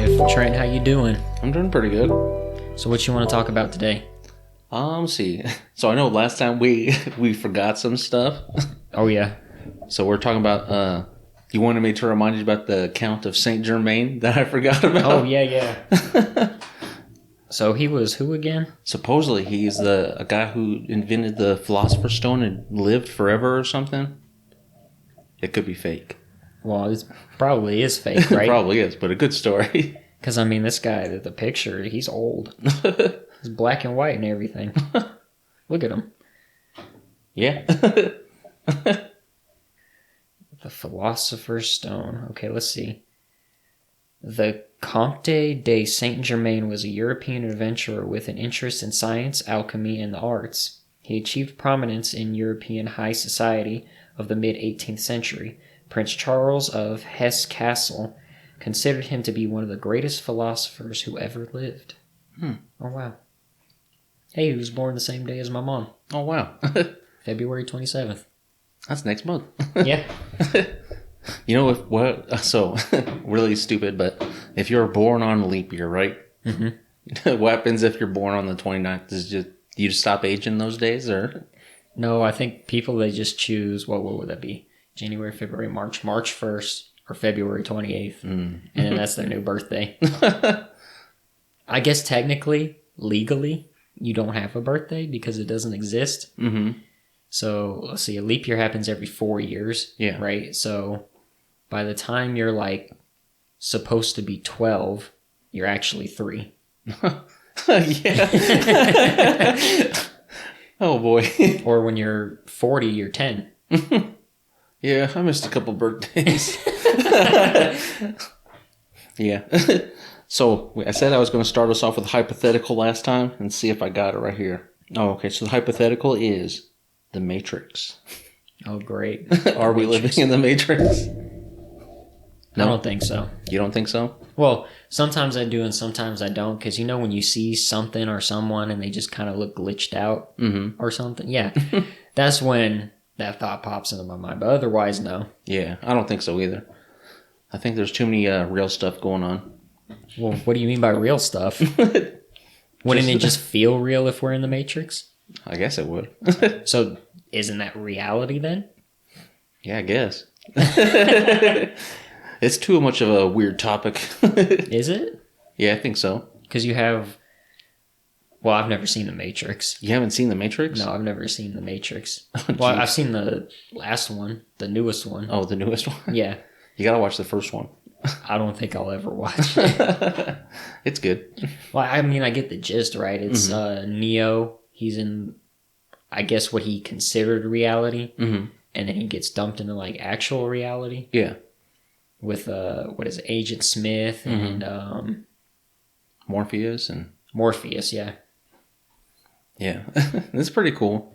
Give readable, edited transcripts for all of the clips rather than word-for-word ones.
live. Trent, how you doing? I'm doing pretty good. So what you want to talk about today? Let's see. So I know last time we forgot some stuff. Oh, yeah. So we're talking about, you wanted me to remind you about the Count of Saint Germain that I forgot about. Oh, yeah. So he was who again? Supposedly he's a guy who invented the Philosopher's Stone and lived forever or something. It could be fake. Well, it probably is fake, right? It probably is, but a good story. Because, I mean, this guy, the picture, he's old. He's black and white and everything. Look at him. Yeah. The Philosopher's Stone. Okay, let's see. The Comte de Saint-Germain was a European adventurer with an interest in science, alchemy, and the arts. He achieved prominence in European high society of the mid-18th century. Prince Charles of Hesse-Kassel considered him to be one of the greatest philosophers who ever lived. Oh, wow. Hey, he was born the same day as my mom. Oh, wow. February 27th. That's next month. Yeah. You know, so, really stupid, but if you're born on a leap year, right? Mm-hmm. What happens if you're born on the 29th? Do you just stop aging those days, or? No, I think people, they just choose, what would that be? January, February, March 1st or February 28th. And then that's their new birthday. I guess technically, legally, you don't have a birthday because it doesn't exist. Mm-hmm. So, let's see, a leap year happens every 4 years. Yeah. Right? So, by the time you're like supposed to be 12, you're actually 3. Yeah. Oh, boy. Or when you're 40, you're 10. Yeah, I missed a couple birthdays. Yeah. So, I said I was going to start us off with a hypothetical last time and see if I got it right here. Oh, okay. So, the hypothetical is the Matrix. Oh, great. Are we living in the Matrix? No? I don't think so. You don't think so? Well, sometimes I do and sometimes I don't, because you know when you see something or someone and they just kind of look glitched out or something? Yeah. That's when that thought pops into my mind, but otherwise, no. Yeah, I don't think so either. I think there's too many real stuff going on. Well, what do you mean by real stuff? Wouldn't it just feel real if we're in the Matrix? I guess it would. So, isn't that reality then? Yeah, I guess. It's too much of a weird topic. Is it? Yeah, I think so. Because you have... Well, I've never seen The Matrix. You haven't seen The Matrix? No, I've never seen The Matrix. Oh, well, I've seen the last one, the newest one. Oh, the newest one? Yeah. You gotta watch the first one. I don't think I'll ever watch it. It's good. Well, I mean, I get the gist, right? It's Neo. He's in, I guess, what he considered reality. Mm-hmm. And then he gets dumped into, like, actual reality. Yeah. With, what is it, Agent Smith and... Morpheus and... Morpheus, yeah. Yeah. That's pretty cool.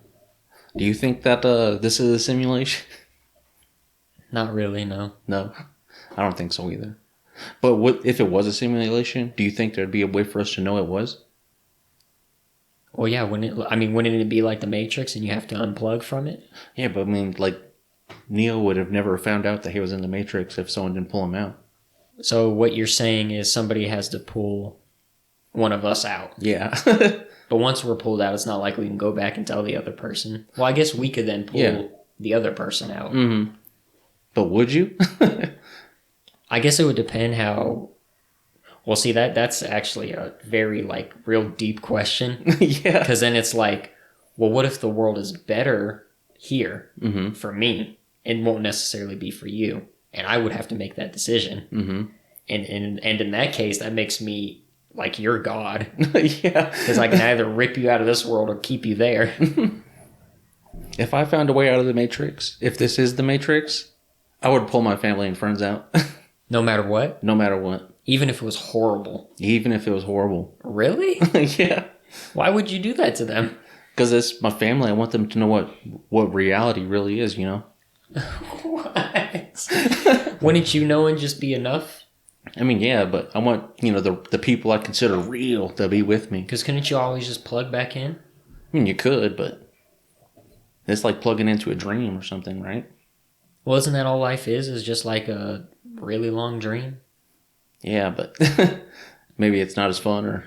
Do you think that this is a simulation? Not really, no. No. I don't think so either. But what if it was a simulation? Do you think there'd be a way for us to know it was? Well, yeah. Wouldn't it be like the Matrix and you have to unplug from it? Yeah, but I mean, like, Neo would have never found out that he was in the Matrix if someone didn't pull him out. So what you're saying is somebody has to pull one of us out. Yeah. But once we're pulled out, it's not like we can go back and tell the other person. Well, I guess we could then pull the other person out. Mm-hmm. But would you? I guess it would depend how... Well, see, that's actually a very, like, real deep question. Yeah. Because then it's like, well, what if the world is better here for me? It won't necessarily be for you. And I would have to make that decision. Mm-hmm. And in that case, that makes me... like you're God. Yeah. Because I can either rip you out of this world or keep you there. If I found a way out of the Matrix, if this is the Matrix, I would pull my family and friends out. No matter what? No matter what. Even if it was horrible? Even if it was horrible. Really? Yeah. Why would you do that to them? Because it's my family. I want them to know what reality really is, you know? What? Wouldn't you know and just be enough? I mean, yeah, but I want, the people I consider real to be with me. Because couldn't you always just plug back in? I mean, you could, but it's like plugging into a dream or something, right? Well, isn't that all life is just like a really long dream? Yeah, but maybe it's not as fun, or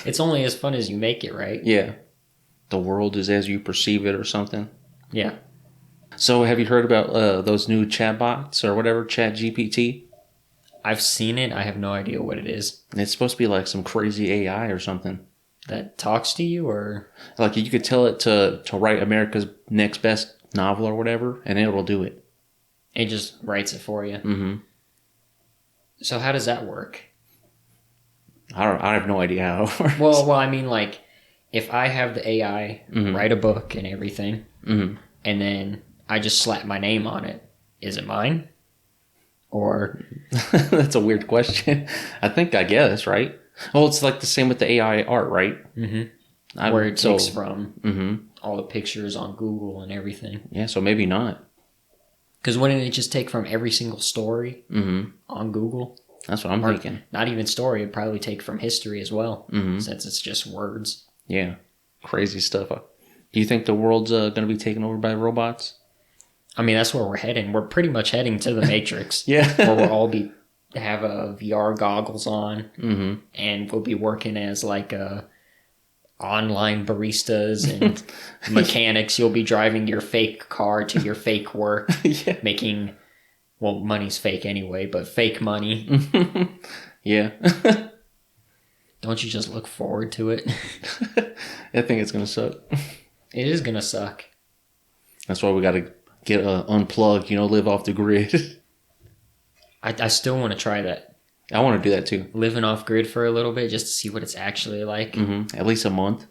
It's only as fun as you make it, right? yeah, the world is as you perceive it, or something. Yeah. So, have you heard about those new chatbots or whatever, Chat GPT? I've seen it. I have no idea what it is. It's supposed to be like some crazy AI or something. That talks to you, or Like you could tell it to write America's next best novel or whatever, and it'll do it. it just writes it for you. Mm-hmm. So how does that work? I have no idea how it works. Well, I mean, like, if I have the AI Mhm. write a book and everything, Mm-hmm. and then I just slap my name on it, is it mine? Or That's a weird question. I guess, right? Well, it's like the same with the AI art, right? where it takes from Mm-hmm. all the pictures on Google and everything? Yeah, so maybe not. Because wouldn't it just take from every single story Mm-hmm. on Google? That's what I'm Or thinking. not even story, it'd probably take from history as well, Mhm. since it's just words. Yeah, crazy stuff. Do you think the world's going to be taken over by robots? I mean, that's where we're heading. We're pretty much heading to the Matrix. Yeah. Where we'll all have VR goggles on, Mm-hmm. and we'll be working as like online baristas and mechanics. You'll be driving your fake car to your fake work, Yeah. making, well, money's fake anyway, but fake money. Yeah. Don't you just look forward to it? I think it's going to suck. It is gonna suck. That's why we got to get unplugged, live off the grid. I still want to try that. I want to do that too. Living off grid for a little bit just to see what it's actually like. Mm-hmm. At least a month.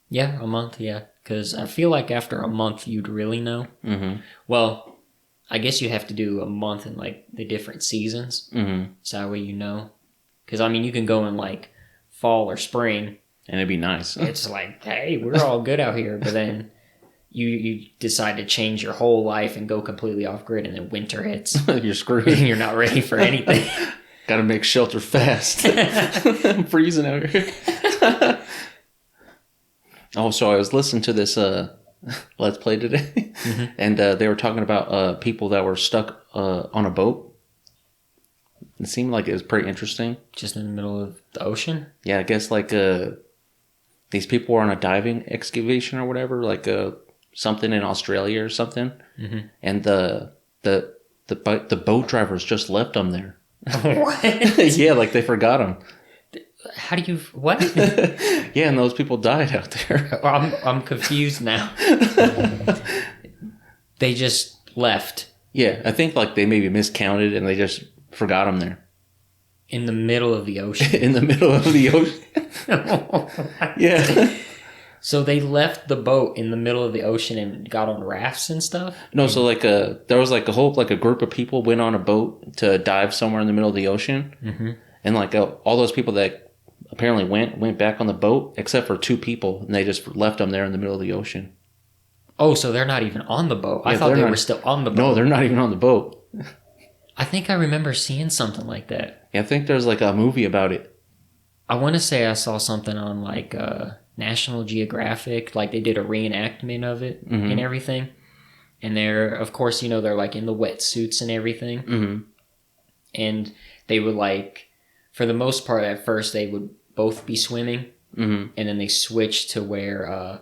Yeah, a month, yeah. Because I feel like after a month you'd really know. Mm-hmm. Well, I guess you have to do a month in like the different seasons. Mm-hmm. So that way you know. Because I mean, you can go in like fall or spring. And it'd be nice. It's like, hey, we're all good out here. But then you decide to change your whole life and go completely off grid, and then winter hits. You're screwed. And you're not ready for anything. Got to make shelter fast. I'm freezing out here. Oh, so I was listening to this Let's Play today, and they were talking about people that were stuck on a boat. It seemed like it was pretty interesting. Just in the middle of the ocean? Yeah, I guess like these people were on a diving excavation or whatever, like something in Australia or something, and the boat drivers just left them there. What? Yeah, like they forgot them. How do you... What? Yeah, and those people died out there. I'm confused now. They just left. Yeah, I think like they maybe miscounted and they just forgot them there. In the middle of the ocean. In the middle of the ocean. Yeah. So they left the boat in the middle of the ocean and got on rafts and stuff? No, so like there was like a group of people went on a boat to dive somewhere in the middle of the ocean. Mm-hmm. And like all those people that apparently went back on the boat, except for 2 people, and they just left them there in the middle of the ocean. Oh, so they're not even on the boat. I thought they were still on the boat. No, they're not even on the boat. I think I remember seeing something like that. Yeah, I think there's like a movie about it. I want to say I saw something on like National Geographic, like they did a reenactment of it and everything. And they're, of course, they're like in the wetsuits and everything. Mm-hmm. And they would like, for the most part at first, they would both be swimming. Mm-hmm. And then they switched to where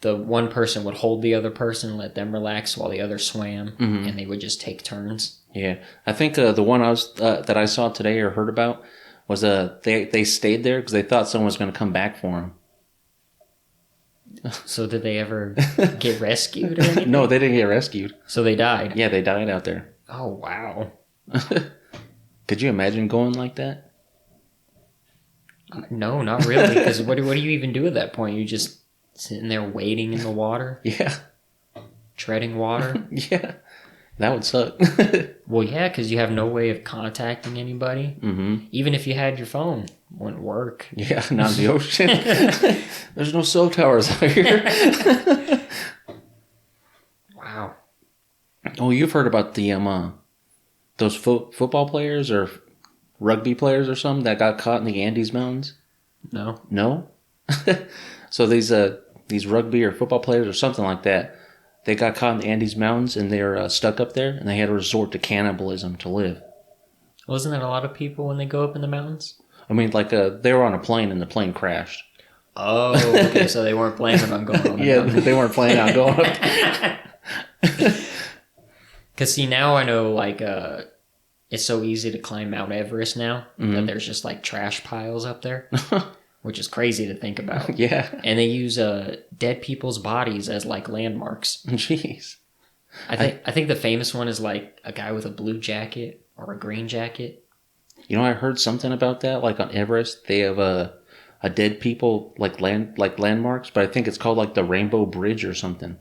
the one person would hold the other person and let them relax while the other swam. Mm-hmm. And they would just take turns. Yeah. I think the one that I saw today or heard about was they stayed there because they thought someone was going to come back for them. So did they ever get rescued or anything? No, they didn't get rescued. So they died? Yeah, they died out there. Oh, wow. Could you imagine going like that? No, not really. Because what do you even do at that point? You just sitting there waiting in the water? Yeah. Treading water? Yeah. That would suck. Well, yeah, because you have no way of contacting anybody. Mm-hmm. Even if you had your phone, it wouldn't work. Yeah, not in the ocean. There's no cell towers out here. Wow. Oh, you've heard about the those football players or rugby players or something that got caught in the Andes Mountains? No. No? So these rugby or football players or something like that, they got caught in the Andes Mountains and they're stuck up there and they had to resort to cannibalism to live. Wasn't that a lot of people when they go up in the mountains? I mean, like they were on a plane and the plane crashed. Oh, okay. So they weren't planning on going on the Yeah, mountain. they weren't planning on going up. Because see, now I know like it's so easy to climb Mount Everest now that there's just like trash piles up there, which is crazy to think about. Yeah. And they use dead people's bodies as like landmarks. Jeez. I think the famous one is like a guy with a blue jacket or a green jacket. You know, I heard something about that. Like on Everest, they have a dead people like landmarks, but I think it's called like the Rainbow Bridge or something.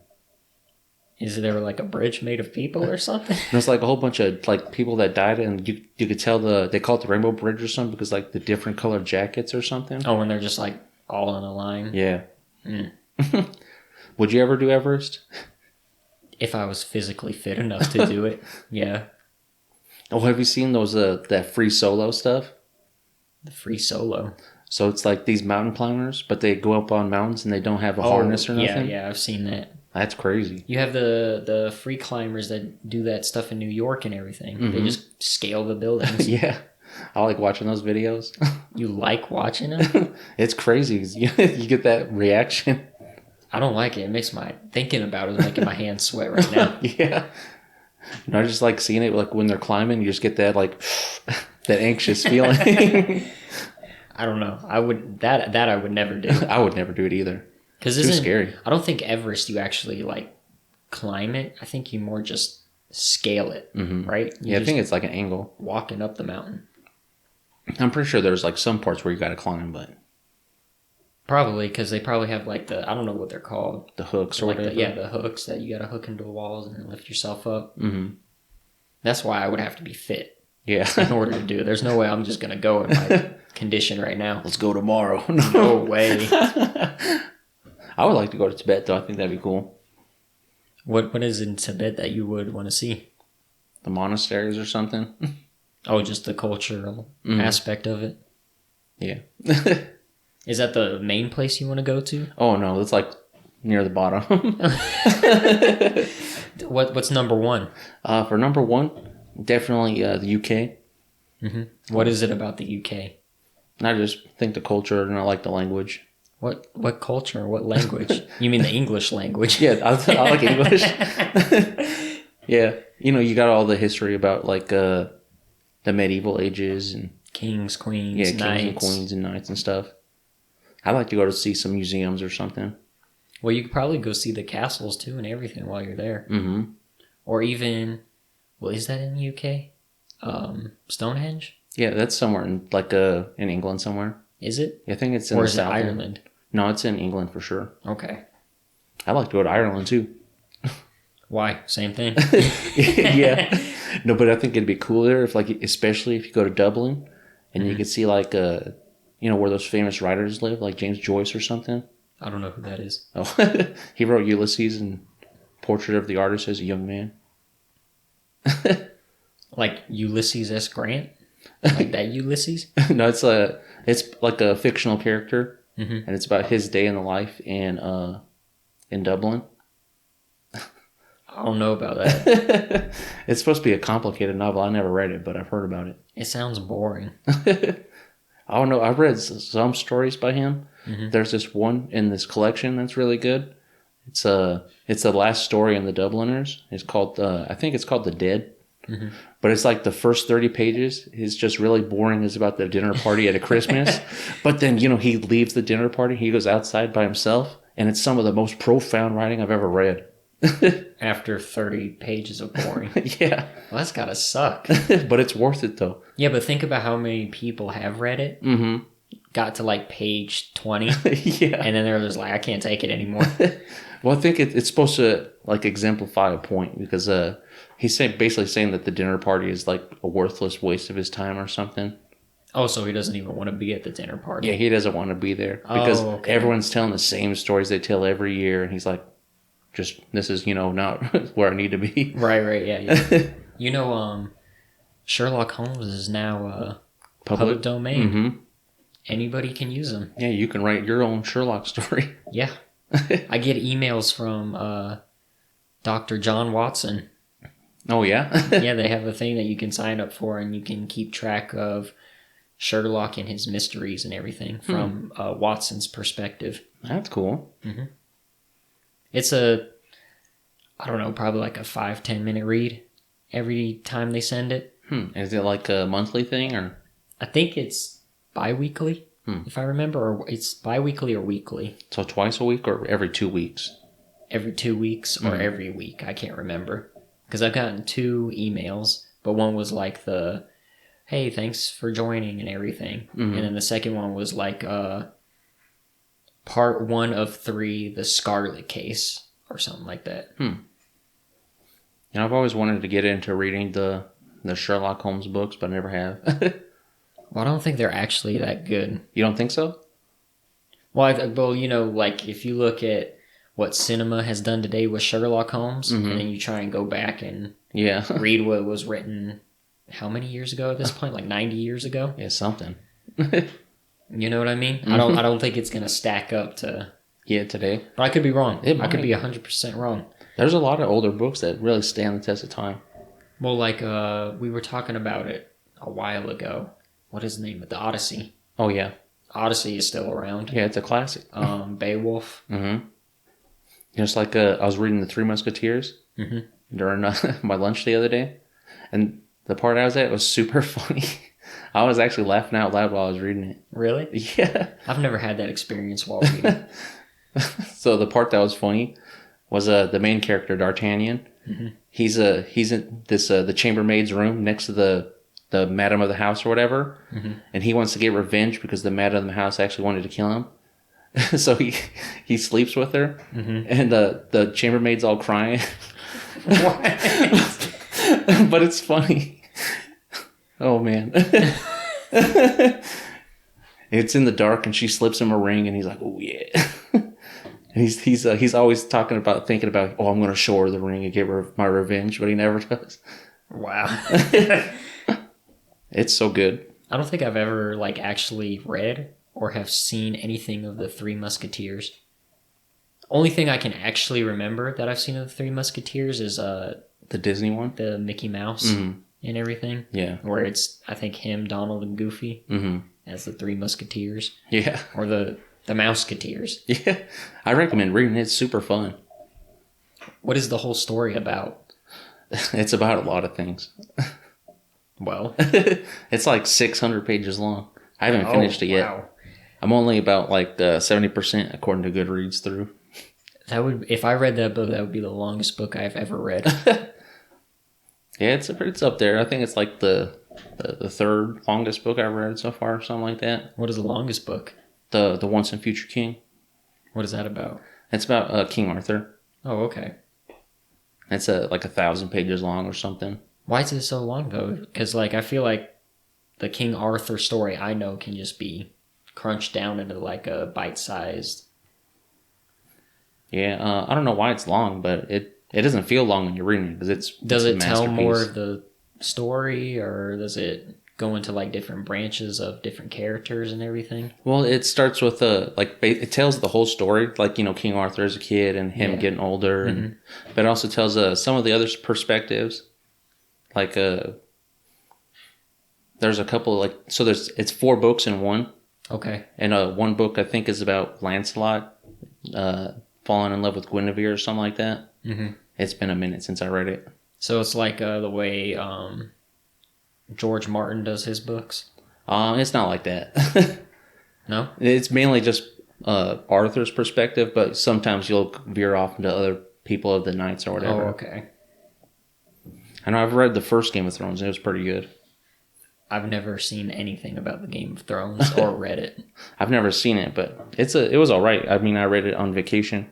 Is there like a bridge made of people or something? There's like a whole bunch of like people that died, and you could tell they call it the Rainbow Bridge or something because like the different colored jackets or something. Oh, and they're just like all in a line. Yeah. Would you ever do Everest? If I was physically fit enough to do it, yeah. Oh, have you seen those that free solo stuff? The free solo. So it's like these mountain climbers, but they go up on mountains and they don't have a harness or nothing. Yeah, I've seen that. That's crazy. You have the free climbers that do that stuff in New York and everything. They just scale the buildings. Yeah. I like watching those videos. You like watching them? It's crazy. You get that reaction. I don't like it. It makes my thinking about it making my hands sweat right now. Yeah. You know, I just like seeing it like when they're climbing, you just get that like that anxious feeling. I don't know. I would I would never do. I would never do it either. Because it's too scary. I don't think Everest you actually like climb it. I think you more just scale it, right? Yeah, I think it's like an angle. Walking up the mountain. I'm pretty sure there's like some parts where you got to climb, but probably because they probably have like I don't know what they're called. The hooks or like whatever. The hooks that you got to hook into the walls and then lift yourself up. Mm-hmm. That's why I would have to be fit. Yeah. In order to do it. There's no way I'm just gonna go in my condition right now. Let's go tomorrow. No way. I would like to go to Tibet though. I think that'd be cool. What is in Tibet that you would want to see? The monasteries or something. Oh, just the cultural aspect of it. Yeah. Is that the main place you want to go to? Oh no, it's like near the bottom. What's number one? For number one, definitely the UK. Mm-hmm. What is it about the UK? I just think the culture and I like the language. What culture? What language? You mean the English language? Yeah, I like English. Yeah, you know, you got all the history about like the medieval ages and kings, queens, knights. Kings and queens and knights and stuff. I'd like to go to see some museums or something. Well, you could probably go see the castles too and everything while you're there. Mm-hmm. Or even, well, is that in the UK? Stonehenge? Yeah, that's somewhere in England somewhere. Is it? I think it's in or the is south it Ireland? No, it's in England for sure. Okay. I'd like to go to Ireland too. Why? Same thing? Yeah. No, but I think it'd be cooler if especially if you go to Dublin and you could see where those famous writers live, like James Joyce or something. I don't know who that is. Oh, he wrote Ulysses and Portrait of the Artist as a Young Man. Like Ulysses S. Grant? Like that Ulysses? No, it's like a fictional character, and it's about his day in the life in Dublin. I don't know about that. It's supposed to be a complicated novel. I never read it, but I've heard about it. It sounds boring. I don't know. I've read some stories by him. There's this one in this collection that's really good. It's the last story in the Dubliners. It's called I think it's called The Dead. But it's like the first 30 pages is just really boring. It's about the dinner party at a Christmas. But then, he leaves the dinner party. He goes outside by himself. And it's some of the most profound writing I've ever read. After 30 pages of boring. Yeah. Well, that's gotta suck. But it's worth it, though. Yeah, but think about how many people have read it. Got to like page 20. Yeah. And then they're just like, I can't take it anymore. Well, I think it's supposed to like exemplify a point because he's basically saying that the dinner party is like a worthless waste of his time or something. Oh, so he doesn't even want to be at the dinner party. Yeah, he doesn't want to be there because everyone's telling the same stories they tell every year, and he's like, this is not where I need to be. Right, yeah. Sherlock Holmes is now public domain. Anybody can use them. Yeah, you can write your own Sherlock story. Yeah. I get emails from Dr. John Watson. Oh, yeah? Yeah, they have a thing that you can sign up for, and you can keep track of Sherlock and his mysteries and everything from Watson's perspective. That's cool. It's I don't know, probably like a 5-10 minute read every time they send it. Is it like a monthly thing, or? I think it's bi-weekly, if I remember, or it's bi-weekly or weekly. So twice a week or every 2 weeks? Every 2 weeks or every week. I can't remember. Because I've gotten 2 emails, but one was like hey, thanks for joining and everything. And then the second one was like part 1 of 3, the Scarlet Case, or something like that. You know, I've always wanted to get into reading the Sherlock Holmes books, but I never have. Well, I don't think they're actually that good. You don't think so? Well, you know, like if you look at what cinema has done today with Sherlock Holmes, and then you try and go back and read what was written how many years ago at this point? Like 90 years ago? Yeah, something. You know what I mean? I don't think it's gonna stack up to today. But I could be wrong. I could be 100% wrong. There's a lot of older books that really stand the test of time. Well, like we were talking about it a while ago. What is the name of the Odyssey? Oh yeah. Odyssey is still around. Yeah, it's a classic. Beowulf. Just like I was reading The Three Musketeers during my lunch the other day, and the part I was at was super funny. I was actually laughing out loud while I was reading it. Really? Yeah. I've never had that experience while reading. So the part that was funny was the main character, D'Artagnan. He's in this the chambermaid's room next to the madam of the house or whatever, and he wants to get revenge because the madam of the house actually wanted to kill him. So he sleeps with her, and the chambermaid's all crying. But it's funny. Oh man. It's in the dark, and she slips him a ring, and he's like, "Oh yeah." And he's always thinking about, "Oh, I'm going to show her the ring and get my revenge," but he never does. Wow. It's so good. I don't think I've ever like actually read or have seen anything of the Three Musketeers. Only thing I can actually remember that I've seen of the Three Musketeers is the Disney one, the Mickey Mouse and everything. Yeah, where it's I think him, Donald, and Goofy as the Three Musketeers. Yeah, or the Mouseketeers. Yeah, I recommend reading it. It's super fun. What is the whole story about? It's about a lot of things. Well, it's like 600 pages long. I haven't finished it yet. Wow. I'm only about like 70% according to Goodreads through. If I read that book, that would be the longest book I've ever read. Yeah, it's up there. I think it's like the third longest book I've read so far, or something like that. What is the longest book? The Once and Future King. What is that about? It's about King Arthur. Oh, okay. It's like 1,000 pages long or something. Why is it so long though? Because like I feel like the King Arthur story I know can just be crunched down into like a bite-sized. Yeah, I don't know why it's long, but it doesn't feel long when you're reading it because Does it tell more of the story, or does it go into like different branches of different characters and everything? Well, it starts with it tells the whole story, like, you know, King Arthur as a kid and him getting older, and but it also tells some of the other perspectives. Like there's a couple it's 4 books in one. Okay. And one book I think is about Lancelot falling in love with Guinevere or something like that. It's been a minute since I read it. So it's like the way George Martin does his books? It's not like that. No? It's mainly just Arthur's perspective, but sometimes you'll veer off into other people of the knights or whatever. Oh, okay. I know I've read the first Game of Thrones, and it was pretty good. I've never seen anything about the Game of Thrones or read it. I've never seen it, but it was all right. I mean, I read it on vacation.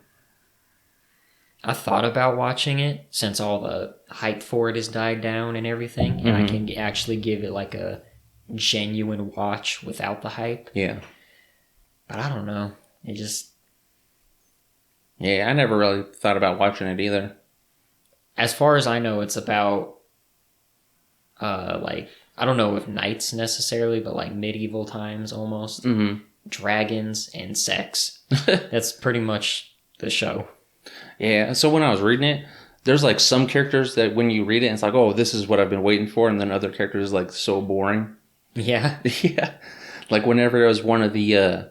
I thought about watching it since all the hype for it has died down and everything, and I can actually give it like a genuine watch without the hype. Yeah. But I don't know. It just... Yeah, I never really thought about watching it either. As far as I know, it's about, I don't know if knights necessarily, but like medieval times almost. Dragons and sex. That's pretty much the show. Yeah, so when I was reading it, there's like some characters that when you read it, it's like, oh, this is what I've been waiting for, and then other characters like so boring. Yeah. Yeah, like whenever there was one of the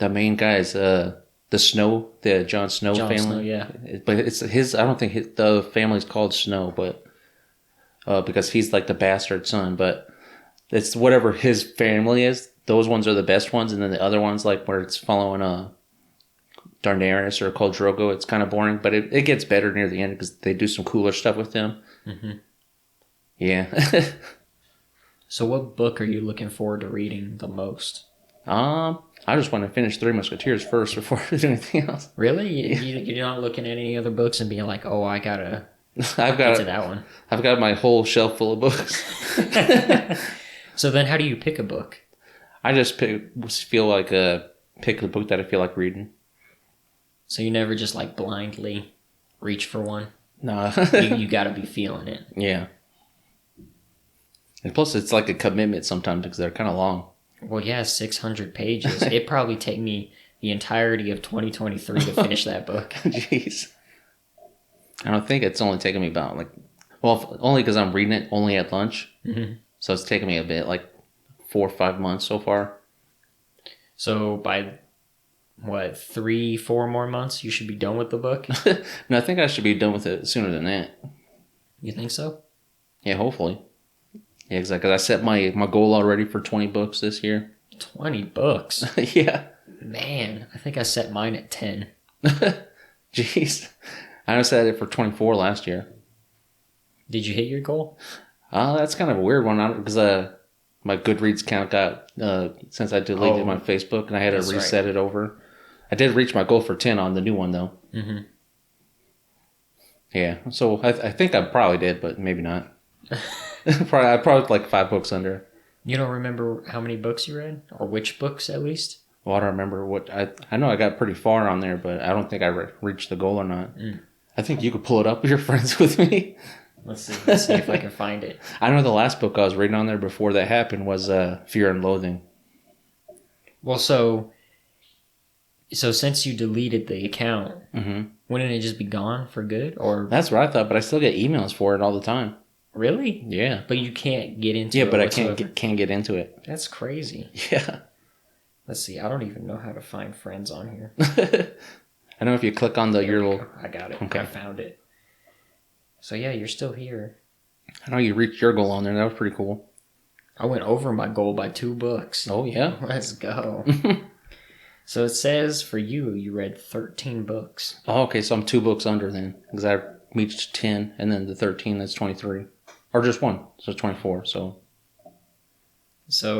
main guys, the Jon Snow Jon family. Snow, yeah. But it's his. I don't think the family's called Snow, but because he's like the bastard son. But it's whatever his family is. Those ones are the best ones, and then the other ones, like where it's following Daenerys or Khal Drogo, it's kind of boring. But it gets better near the end because they do some cooler stuff with them. Mm-hmm. Yeah. So what book are you looking forward to reading the most? I just want to finish Three Musketeers first before I do anything else. Really? You're not looking at any other books and being like, oh, I gotta get to that one. I've got my whole shelf full of books. So then how do you pick a book? I just pick the book that I feel like reading. So you never just like blindly reach for one? No. you gotta be feeling it. Yeah. And plus it's like a commitment sometimes because they're kind of long. Well, yeah, 600 pages. It'd probably take me the entirety of 2023 to finish that book. Jeez. I don't think it's only taken me about only because I'm reading it only at lunch. Mm-hmm. So it's taken me a bit, like 4 or 5 months so far. So by, 3-4 more months, you should be done with the book? No, I think I should be done with it sooner than that. You think so? Yeah, hopefully. Yeah, exactly. I set my goal already for 20 books this year. 20 books? Yeah. Man, I think I set mine at 10. Jeez. I set it for 24 last year. Did you hit your goal? That's kind of a weird one because my Goodreads count got, since I deleted my Facebook and I had to reset it over. I did reach my goal for 10 on the new one though. Mm-hmm. Yeah, so I think I probably did, but maybe not. I probably like 5 books under. You don't remember how many books you read? Or which books, at least? Well, I don't remember what... I know I got pretty far on there, but I don't think I reached the goal or not. Mm. I think you could pull it up if you're friends with me. Let's see if I can find it. I know the last book I was reading on there before that happened was Fear and Loathing. Well, so since you deleted the account, mm-hmm. Wouldn't it just be gone for good? Or that's what I thought, but I still get emails for it all the time. Really? Yeah. But you can't get into it. Yeah, but I can't get into it. That's crazy. Yeah. Let's see. I don't even know how to find friends on here. I know if you click on your little... I got it. Okay. I found it. So yeah, you're still here. I know you reached your goal on there. That was pretty cool. I went over my goal by 2 books. Oh, yeah? Let's go. So it says for you read 13 books. Oh, okay. So I'm 2 books under then. Because I reached 10, and then the 13, that's 23. Or just 1, so 24. So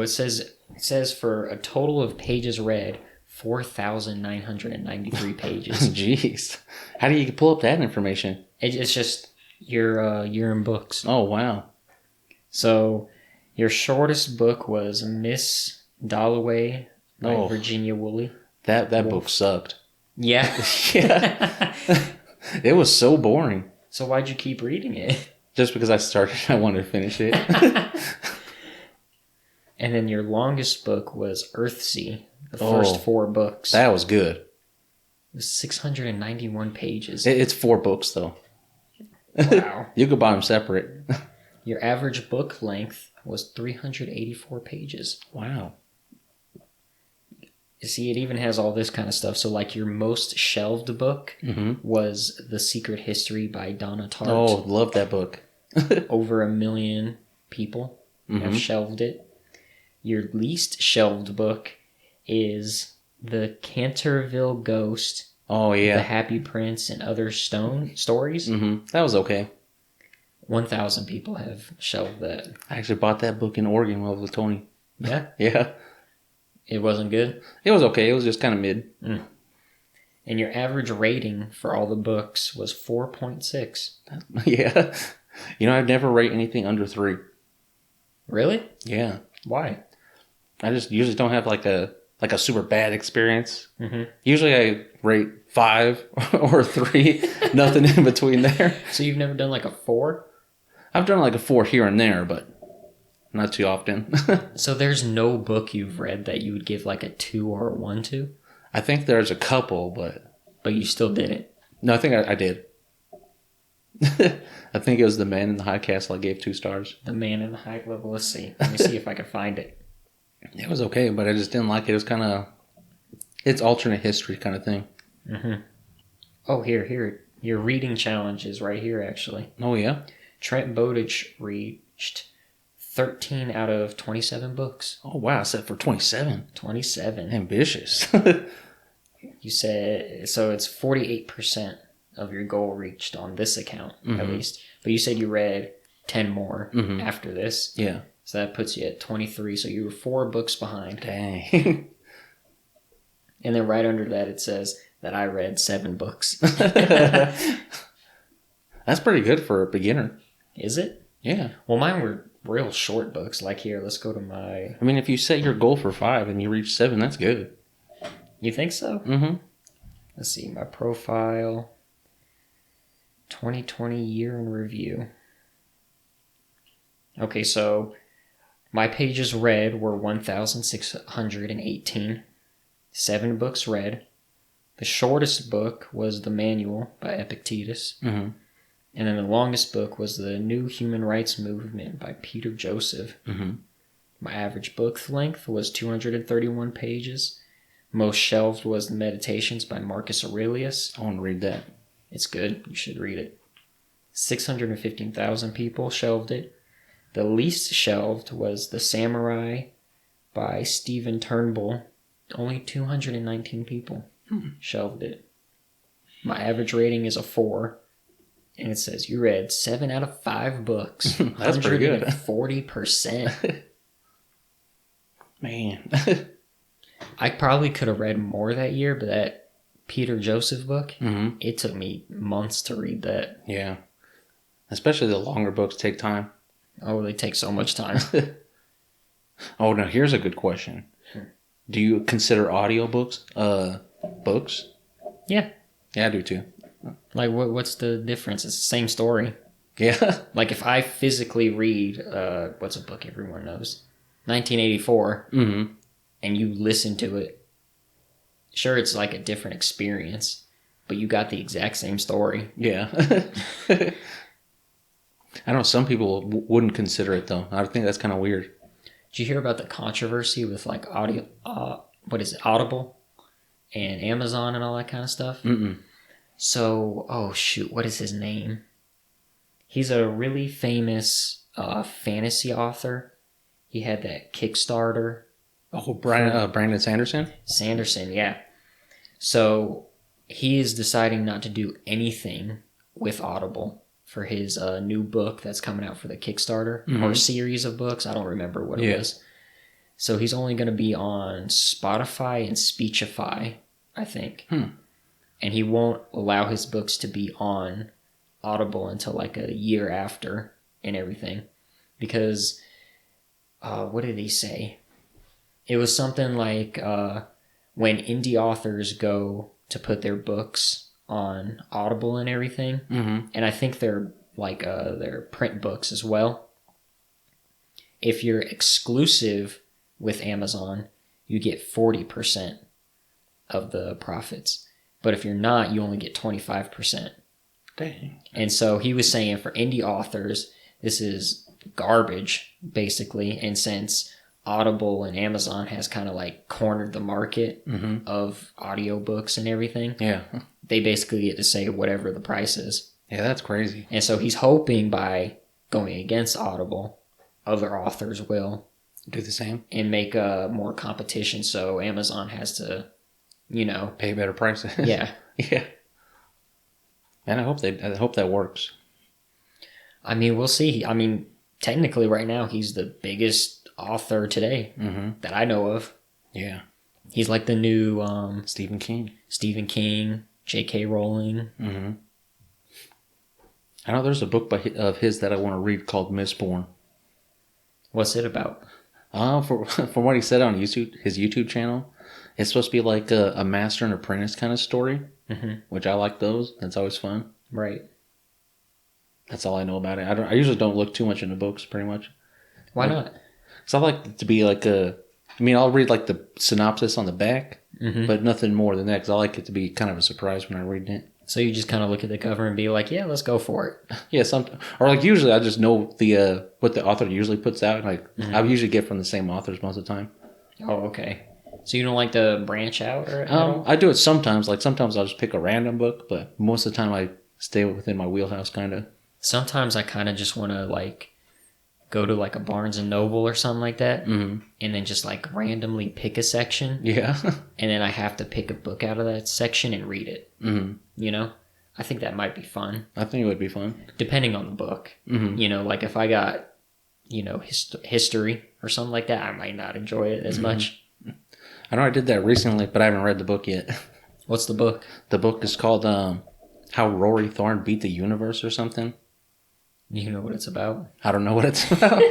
it says for a total of pages read, 4,993 pages. Jeez, how do you pull up that information? It's just your in books. Oh wow! So your shortest book was Miss Dalloway by Virginia Woolf. That book sucked. Yeah, yeah. It was so boring. So why'd you keep reading it? Just because I wanted to finish it. And then your longest book was Earthsea, the first 4 books. That was good. It was 691 pages. It's 4 books, though. Wow. You could buy them separate. Your average book length was 384 pages. Wow. You see, it even has all this kind of stuff. So, like, your most shelved book was The Secret History by Donna Tartt. Oh, love that book. Over 1 million people have shelved it. Your least shelved book is The Canterville Ghost. Oh, yeah. The Happy Prince and Other Stone Stories. Mm-hmm. That was okay. 1,000 people have shelved that. I actually bought that book in Oregon while I was with Tony. Yeah? Yeah. It wasn't good? It was okay. It was just kind of mid. Mm. And your average rating for all the books was 4.6. Yeah. You know, I'd never rate anything under 3. Really? Yeah. Why? I just usually don't have like a super bad experience. Mm-hmm. Usually I rate 5 or 3. Nothing in between there. So you've never done like a 4? I've done like a 4 here and there, but not too often. So there's no book you've read that you would give like a 2 or a 1 to? I think there's a couple, but... But you still didn't? No, I think I did. I think it was The Man in the High Castle I gave 2 stars. The Man in the High Level. Let's see. Let me see if I can find it. It was okay, but I just didn't like it. It was kind of... It's alternate history kind of thing. Mm-hmm. Oh, here. Your reading challenge is right here, actually. Oh, yeah? Trent Bowditch reached 13 out of 27 books. Oh, wow. Set for 27. 27. Ambitious. You said... So it's 48% of your goal reached on this account, at least. But you said you read 10 more after this. Yeah. So that puts you at 23. So you were 4 books behind. Dang. And then right under that, it says that I read 7 books. That's pretty good for a beginner. Is it? Yeah. Well, mine were real short books. Like here, let's go to my... I mean, if you set your goal for 5 and you reach 7, that's good. You think so? Mm-hmm. Let's see, my profile. 2020 year in review. Okay, so my pages read were 1,618. 7 books read. The shortest book was The Manual by Epictetus. Mm-hmm. And then the longest book was The New Human Rights Movement by Peter Joseph. Mm-hmm. My average book length was 231 pages. Most shelved was The Meditations by Marcus Aurelius. I want to read that. It's good. You should read it. 615,000 people shelved it. The least shelved was The Samurai by Stephen Turnbull. Only 219 people shelved it. My average rating is a 4. And it says you read 7 out of 5 books. That's pretty good. 40%. Man. I probably could have read more that year, but that Peter Joseph book, it took me months to read that. Yeah. Especially the longer books take time. Oh, they take so much time. Oh, now here's a good question. Do you consider audiobooks books? Yeah. Yeah, I do too. Like, what's the difference? It's the same story. Yeah. Like, if I physically read, what's a book everyone knows? 1984, and you listen to it, sure, it's like a different experience, but you got the exact same story. Yeah. I know some people wouldn't consider it, though. I think that's kind of weird. Did you hear about the controversy with, like, Audible and Amazon and all that kind of stuff? Mm-mm. So, oh shoot, what is his name? He's a really famous fantasy author. He had that Kickstarter. Oh, Brandon Sanderson? Sanderson, yeah. So, he is deciding not to do anything with Audible for his new book that's coming out for the Kickstarter, or series of books. I don't remember what it was. So, he's only going to be on Spotify and Speechify, I think. And he won't allow his books to be on Audible until like a year after and everything. Because, what did he say? It was something like when indie authors go to put their books on Audible and everything, and I think they're like their print books as well. If you're exclusive with Amazon, you get 40% of the profits. But if you're not, you only get 25%. Dang. And so he was saying for indie authors, this is garbage, basically. And since Audible and Amazon has kind of like cornered the market of audiobooks and everything, they basically get to say whatever the price is. Yeah, that's crazy. And so he's hoping by going against Audible, other authors will do the same and make more competition. So Amazon has to, pay better prices. Yeah. Yeah. And I hope that works. I mean, we'll see. I mean, technically right now he's the biggest author today that I know of. Yeah. He's like the new Stephen King, J.K. Rowling. I know there's a book of his that I want to read called Mistborn. What's it about? From what he said on his YouTube channel, it's supposed to be like a master and apprentice kind of story, which I like those. That's always fun. Right. That's all I know about it. I usually don't look too much into books, pretty much. Why not? Because I like it to be like I'll read like the synopsis on the back, but nothing more than that, because I like it to be kind of a surprise when I read it. So you just kind of look at the cover and be like, yeah, let's go for it. Yeah, or like usually I just know the what the author usually puts out. Like I usually get from the same authors most of the time. Oh, okay. So you don't like to branch out or at all? I do it sometimes. Like sometimes I'll just pick a random book, but most of the time I stay within my wheelhouse, kind of. Sometimes I kind of just want to like go to like a Barnes and Noble or something like that, and then just like randomly pick a section. Yeah. And then I have to pick a book out of that section and read it. Mm-hmm. You know, I think that might be fun. I think it would be fun, depending on the book. Mm-hmm. You know, like if I got, you know, history or something like that, I might not enjoy it as much. I know I did that recently, but I haven't read the book yet. What's the book? The book is called How Rory Thorne Beat the Universe or something. You know what it's about? I don't know what it's about.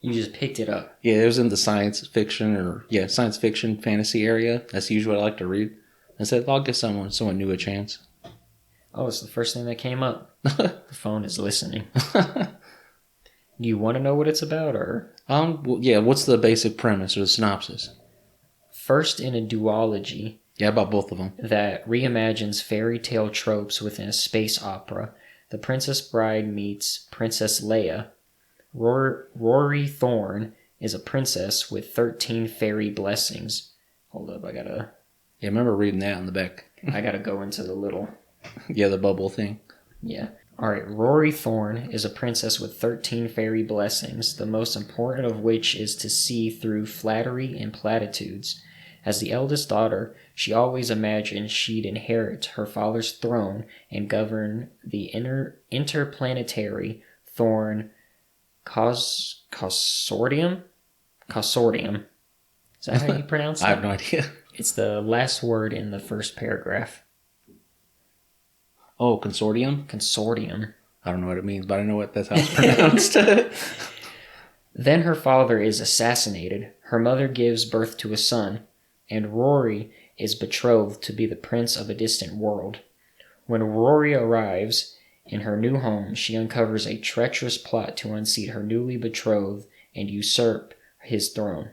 You just picked it up. Yeah, it was in the science fiction science fiction fantasy area. That's usually what I like to read. I said, I'll give someone new a chance. Oh, it's the first thing that came up. The phone is listening. Do you want to know what it's about, or? Yeah, what's the basic premise or the synopsis? First in a duology. Yeah, about both of them. That reimagines fairy tale tropes within a space opera. The Princess Bride meets Princess Leia. Rory Thorne is a princess with 13 fairy blessings. Hold up, I gotta... Yeah, I remember reading that in the back. I gotta go into the little... Yeah, the bubble thing. Yeah. Alright, Rory Thorne is a princess with 13 fairy blessings, the most important of which is to see through flattery and platitudes. As the eldest daughter, she always imagined she'd inherit her father's throne and govern the interplanetary Thorne Consortium? Consortium. Is that how you pronounce it? I have no idea. It's the last word in the first paragraph. Oh, consortium? Consortium. I don't know what it means, but I know that's how it's pronounced. Then her father is assassinated. Her mother gives birth to a son, and Rory is betrothed to be the prince of a distant world. When Rory arrives in her new home, she uncovers a treacherous plot to unseat her newly betrothed and usurp his throne.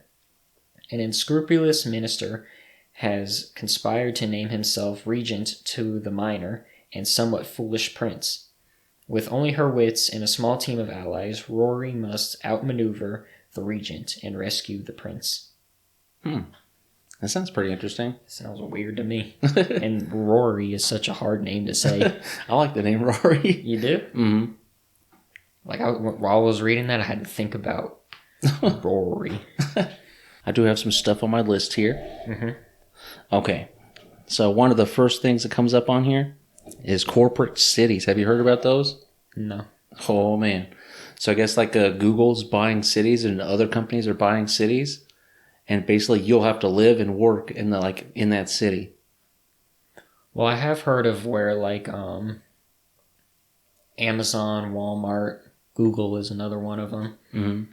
An unscrupulous minister has conspired to name himself regent to the minor and somewhat foolish prince. With only her wits and a small team of allies, Rory must outmaneuver the regent and rescue the prince. That sounds pretty interesting. Sounds weird to me. And Rory is such a hard name to say. I like the name Rory. You do? Mm-hmm. Like, while I was reading that, I had to think about Rory. I do have some stuff on my list here. Mm-hmm. Okay. So one of the first things that comes up on here is corporate cities. Have you heard about those? No. Oh, man. So I guess like Google's buying cities and other companies are buying cities. And basically you'll have to live and work in that city. Well, I have heard of where like Amazon, Walmart, Google is another one of them. Mm-hmm.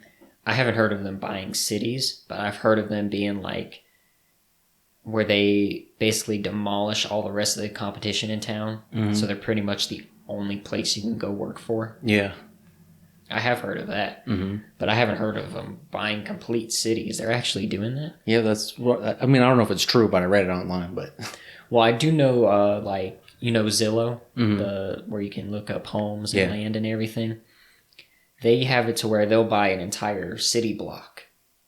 I haven't heard of them buying cities, but I've heard of them being like where they basically demolish all the rest of the competition in town. Mm-hmm. So they're pretty much the only place you can go work for. Yeah. I have heard of that, but I haven't heard of them buying complete cities. They're actually doing that? Yeah, that's what... I mean, I don't know if it's true, but I read it online, but... Well, I do know, Zillow, where you can look up homes and land and everything. They have it to where they'll buy an entire city block,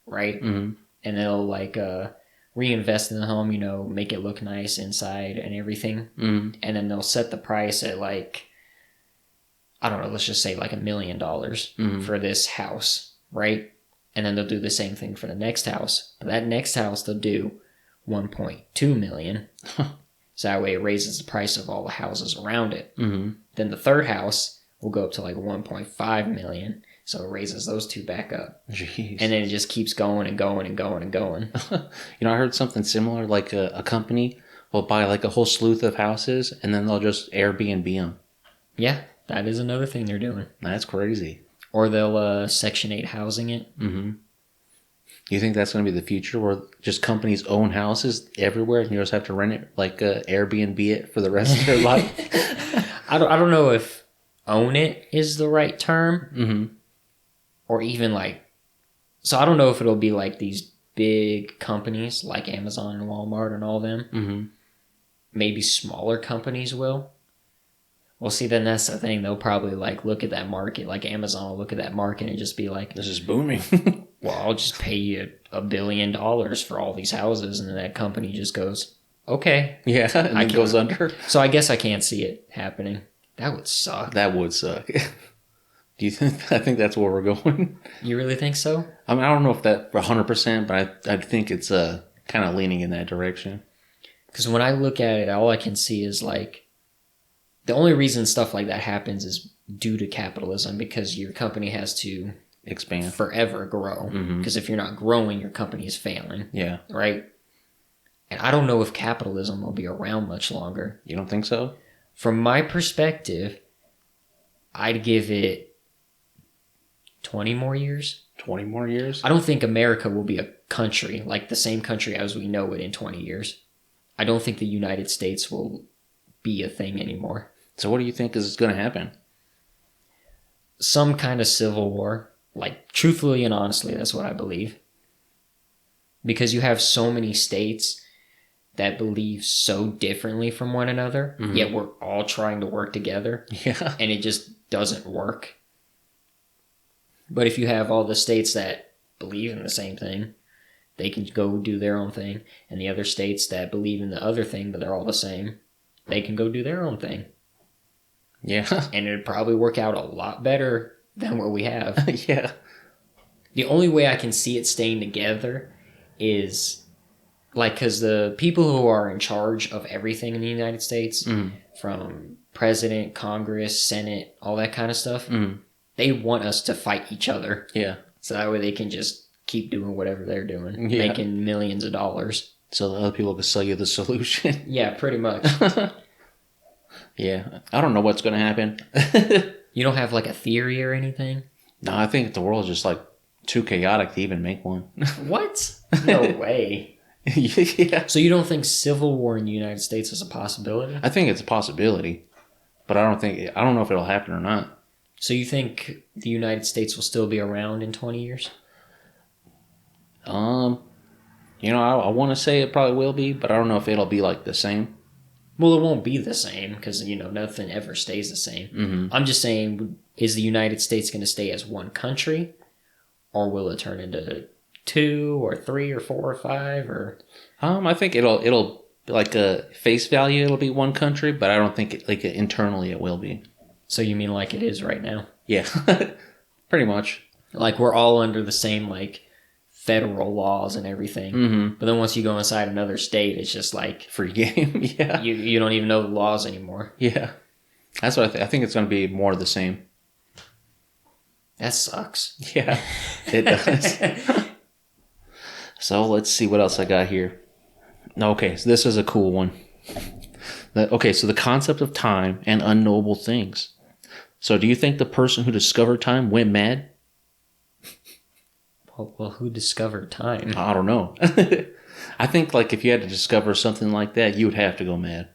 right? Mm-hmm. And they'll, reinvest in the home, make it look nice inside and everything. Mm-hmm. And then they'll set the price at, I don't know, let's just say $1 million for this house, right? And then they'll do the same thing for the next house. But that next house, they'll do $1.2 million. So that way it raises the price of all the houses around it. Mm-hmm. Then the third house will go up to $1.5 million. So it raises those two back up. Jeez. And then it just keeps going and going and going and going. I heard something similar, like a company will buy a whole slew of houses and then they'll just Airbnb them. Yeah, that is another thing they're doing. That's crazy. Or they'll Section 8 housing it. Mm-hmm. You think that's going to be the future where just companies own houses everywhere and you just have to rent it, Airbnb it for the rest of their life? I don't know if own it is the right term. Mm-hmm. Or even so I don't know if it'll be these big companies like Amazon and Walmart and all them. Mm-hmm. maybe smaller companies will. Well, see, then that's the thing. They'll probably like look at that market, like Amazon will look at that market and just be like, this is booming. well, I'll just pay you $1 billion for all these houses. And then that company just goes, okay. Yeah, and it goes under. So I guess I can't see it happening. That would suck. That would suck. Do you think? I think that's where we're going. You really think so? I mean, I don't know if that 100%, but I think it's kind of leaning in that direction. Because when I look at it, all I can see is like, the only reason stuff like that happens is due to capitalism, because your company has to expand, forever grow. Because if you're not growing, your company is failing. Yeah. Right? And I don't know if capitalism will be around much longer. You don't think so? From my perspective, I'd give it 20 more years. 20 more years? I don't think America will be a country, like the same country as we know it, in 20 years. I don't think the United States will be a thing anymore. So what do you think is going to happen? Some kind of civil war. Like, truthfully and honestly, that's what I believe. Because you have so many states that believe so differently from one another, yet we're all trying to work together. Yeah. And it just doesn't work. But if you have all the states that believe in the same thing, they can go do their own thing. And the other states that believe in the other thing, but they're all the same, they can go do their own thing. Yeah. And it'd probably work out a lot better than what we have. Yeah. The only way I can see it staying together is, like, because the people who are in charge of everything in the United States, from president, Congress, Senate, all that kind of stuff, they want us to fight each other. Yeah. So that way they can just keep doing whatever they're doing, making millions of dollars. So the other people can sell you the solution. Yeah, pretty much. Yeah. I don't know what's going to happen. You don't have like a theory or anything? No, I think the world is just like too chaotic to even make one. What? No way. Yeah. So you don't think civil war in the United States is a possibility? I think it's a possibility, but I don't know if it'll happen or not. So you think the United States will still be around in 20 years? I want to say it probably will be, but I don't know if it'll be like the same. Well, it won't be the same because, nothing ever stays the same. I'm just saying, is the United States going to stay as one country, or will it turn into 2 or 3 or 4 or 5 or? I think it'll like a face value. It'll be one country, but I don't think internally it will be. So you mean like it is right now? Yeah, pretty much. Like we're all under the same like federal laws and everything. But then once you go inside another state, it's just like free game. Yeah, you don't even know the laws anymore. Yeah, that's what I think it's going to be more of the same. That sucks. Yeah, it does. So let's see what else I got here. Okay, so this is a cool one. So the concept of time and unknowable things. So do you think the person who discovered time went mad? Well, who discovered time? I don't know. I think like if you had to discover something like that, you would have to go mad.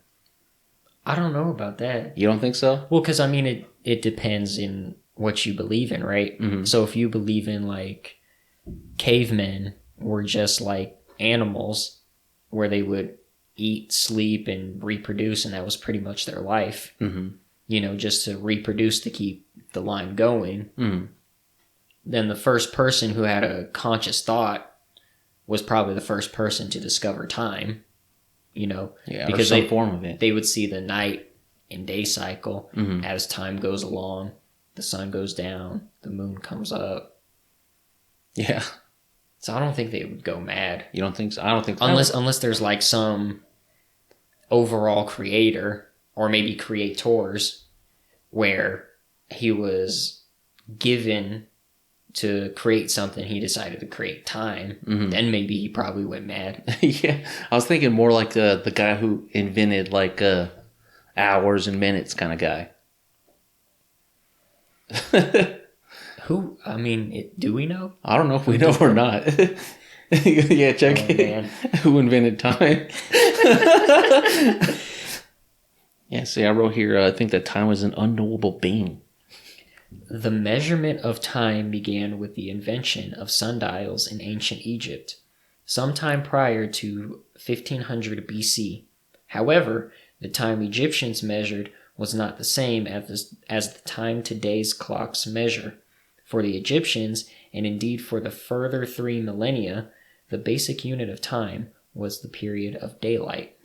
I don't know about that. You don't think so? Well, because I mean, it depends in what you believe in, right? So if you believe in like cavemen were just like animals where they would eat, sleep, and reproduce, and that was pretty much their life, just to reproduce to keep the line going, then the first person who had a conscious thought was probably the first person to discover time, because some form of it. They would see the night and day cycle as time goes along. The sun goes down, the moon comes up. Yeah. So I don't think they would go mad. You don't think so? I don't think so. Unless there's like some overall creator or maybe creators where he was given to create something, he decided to create time, then maybe he probably went mad. Yeah. I was thinking more like the guy who invented like hours and minutes kind of guy. Who? I mean, do we know? I don't know if we know or not. Yeah, check it. Man. Who invented time? Yeah, see, I wrote here, I think that time was an unknowable being. The measurement of time began with the invention of sundials in ancient Egypt, sometime prior to 1500 BC. However, the time Egyptians measured was not the same as the time today's clocks measure. For the Egyptians, and indeed for the further 3 millennia, the basic unit of time was the period of daylight.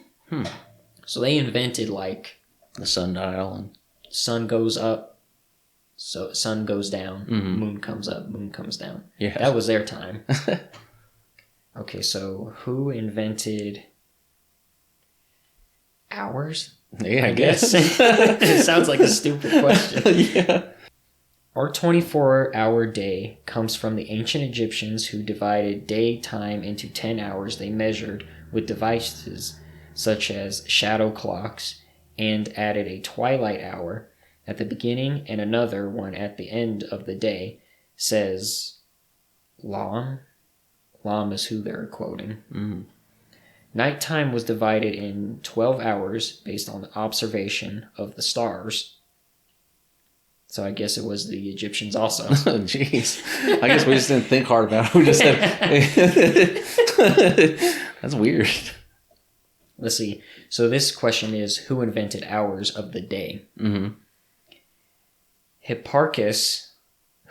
So they invented like the sundial and sun goes up, so sun goes down, moon comes up, moon comes down. Yeah. That was their time. Okay, so who invented hours? Yeah, I guess. It sounds like a stupid question. Yeah. Our 24-hour day comes from the ancient Egyptians who divided daytime into 10 hours they measured with devices such as shadow clocks and added a twilight hour at the beginning and another one at the end of the day, says Lam. Lam is who they're quoting. Nighttime was divided in 12 hours based on the observation of the stars. So I guess it was the Egyptians also. Oh, jeez. I guess we just didn't think hard about it. We just said... That's weird. Let's see. So this question is, who invented hours of the day? Hipparchus,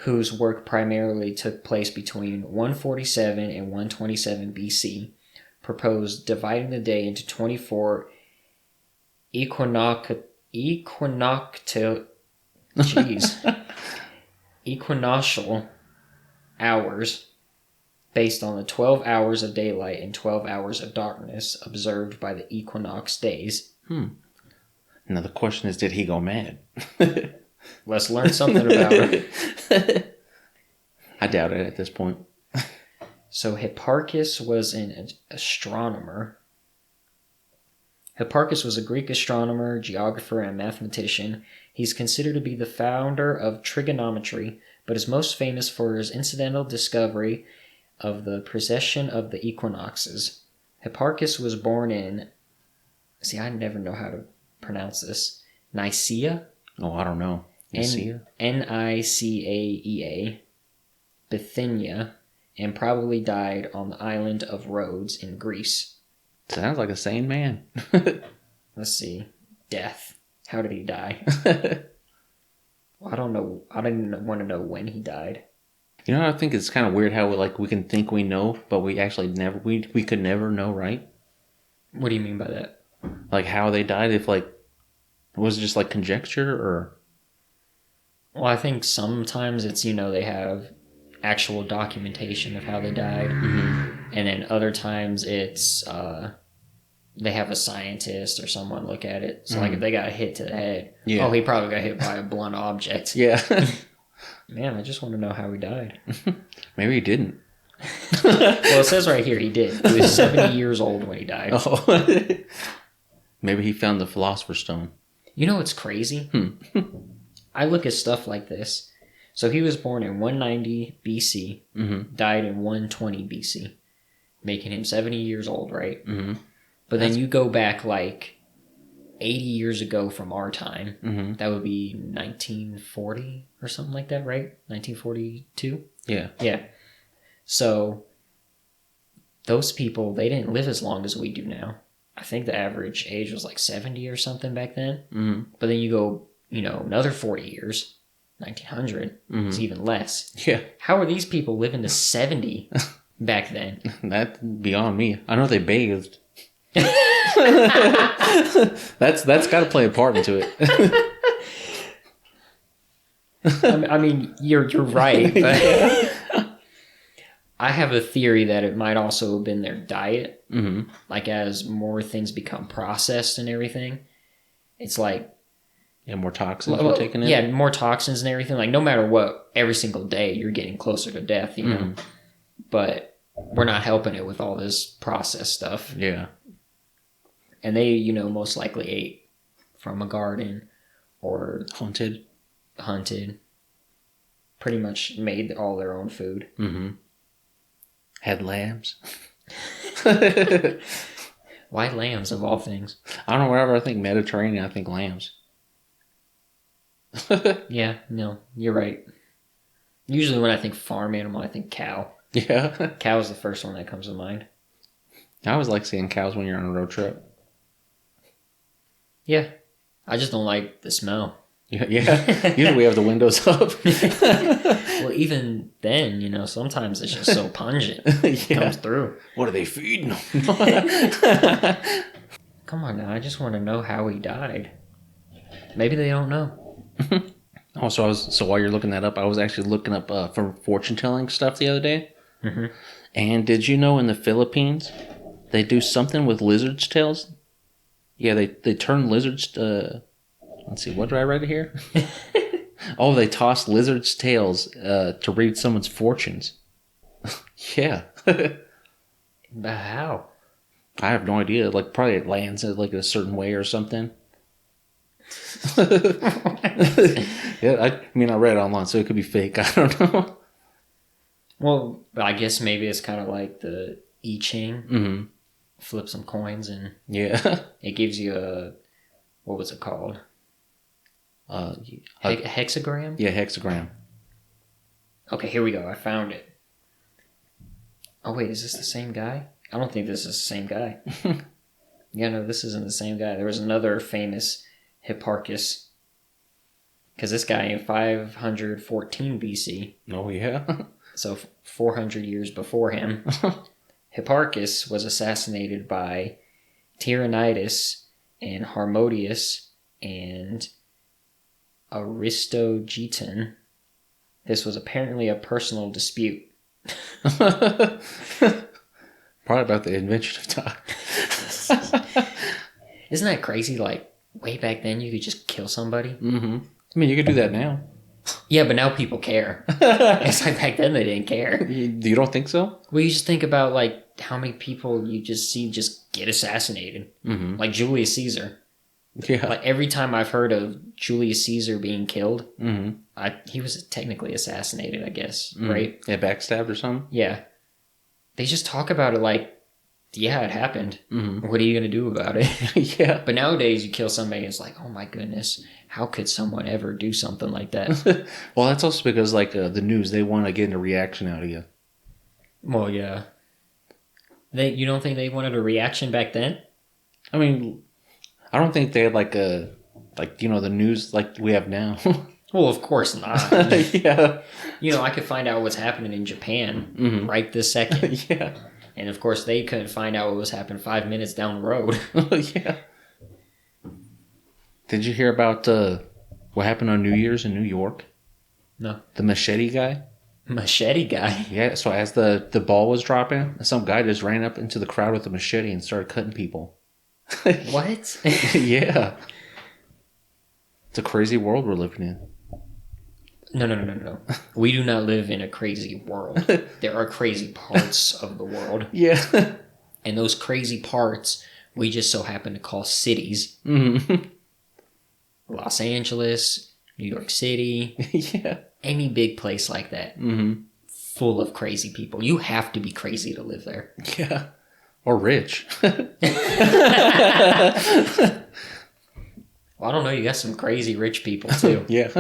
whose work primarily took place between 147 and 127 BC, proposed dividing the day into 24 equinoctial hours based on the 12 hours of daylight and 12 hours of darkness observed by the equinox days. Now the question is, did he go mad? Let's learn something about it. I doubt it at this point. So Hipparchus was an astronomer. Hipparchus was a Greek astronomer, geographer, and mathematician. He's considered to be the founder of trigonometry, but is most famous for his incidental discovery of the precession of the equinoxes. Hipparchus was born in... See, I never know how to pronounce this. Nicaea? Oh, I don't know. Nicaea? Nicaea, Bithynia, and probably died on the island of Rhodes in Greece. Sounds like a sane man. Let's see. Death. How did he die? Well, I don't know. I didn't want to know when he died. You know, I think it's kind of weird how we can think we know, but we actually never, we could never know, right? What do you mean by that? Like how they died, if was it just like conjecture or? Well, I think sometimes it's, they have actual documentation of how they died. And then other times it's, they have a scientist or someone look at it. So if they got hit to the head, oh, he probably got hit by a blunt object. Yeah. Man, I just want to know how he died. Maybe he didn't. Well, it says right here he did. He was 70 years old when he died. Oh. Maybe he found the Philosopher's Stone. You know what's crazy? I look at stuff like this. So he was born in 190 BC, died in 120 BC, making him 70 years old, right? But then you go back 80 years ago from our time. That would be 1940 or something like that, right? 1942? Yeah. Yeah. So those people, they didn't live as long as we do now. I think the average age was 70 or something back then. But then you go, another 40 years, 1900, it's even less. Yeah. How are these people living to 70 back then? That's beyond me. I know they bathed. That's got to play a part into it. I mean, you're right, but Yeah. I have a theory that it might also have been their diet. As more things become processed and everything, it's more toxins were taken in. Yeah, more toxins and everything. No matter what, every single day you're getting closer to death, know. But we're not helping it with all this processed stuff. Yeah. And they, most likely ate from a garden or Hunted. Pretty much made all their own food. Had lambs. Why lambs of all things? I don't know, wherever I think Mediterranean, I think lambs. Yeah, no, you're right. Usually when I think farm animal, I think cow. Yeah. Cow is the first one that comes to mind. I always like seeing cows when you're on a road trip. Yeah. I just don't like the smell. Yeah. Usually we have the windows up. Well, even then, you know, sometimes it's just so pungent. It comes through. What are they feeding them? Come on now, I just want to know how he died. Maybe they don't know. Oh, so while you're looking that up, I was actually looking up for fortune telling stuff the other day. Mm-hmm. And did you know in the Philippines they do something with lizards' tails? Yeah, they turn lizards. Let's see, what did I write here? Oh, they toss lizards' tails to read someone's fortunes. Yeah. But how? I have no idea. Like, probably it lands it like a certain way or something. Yeah, I mean, I read it online, so it could be fake. I don't know. Well, I guess maybe it's kind of like the I Ching. Mm-hmm. Flip some coins and Yeah. it gives you a, what was it called? A Hexagram? Yeah, hexagram. Okay, here we go. I found it. Oh, wait, is this the same guy? I don't think this is the same guy. Yeah, no, this isn't the same guy. There was another famous Hipparchus. Because this guy in 514 BC. Oh, yeah. So 400 years before him. Hipparchus was assassinated by Tyranidas and Harmodius and Aristogiton. This was apparently a personal dispute. Probably about the invention of time. Isn't that crazy? Like, way back then, you could just kill somebody. Mm-hmm. I mean, you could do that now. Yeah, but now people care. It's like back then they didn't care. You don't think so? Well, you just think about, like, how many people you just see just get assassinated. Mm-hmm. Like Julius Caesar. Yeah. Like, every time I've heard of Julius Caesar being killed, Mm-hmm. he was technically assassinated, I guess, Mm-hmm. right? Yeah, backstabbed or something? Yeah. They just talk about it like, yeah, it happened. Mm-hmm. What are you going to do about it? Yeah. But nowadays, you kill somebody, it's like, oh my goodness, how could someone ever do something like that? Well, that's also because, like, the news, they want to get a reaction out of you. Well, yeah. You don't think they wanted a reaction back then? I mean, I don't think they had, like, the news like we have now. Well, of course not. Yeah. You know, I could find out what's happening in Japan Mm-hmm. right this second. Yeah. And of course, they couldn't find out what was happening 5 minutes down the road. Yeah. Did you hear about what happened on New Year's in New York? No. The machete guy? Machete guy? Yeah, so as the ball was dropping, some guy just ran up into the crowd with a machete and started cutting people. What? Yeah. It's a crazy world we're living in. No. We do not live in a crazy world. There are crazy parts of the world. Yeah. And those crazy parts, we just so happen to call cities. Mm-hmm. Los Angeles, New York City, Yeah. any big place like that. Mm-hmm. Full of crazy people. You have to be crazy to live there. Yeah. Or rich. Well, I don't know. You got some crazy rich people, too. Yeah.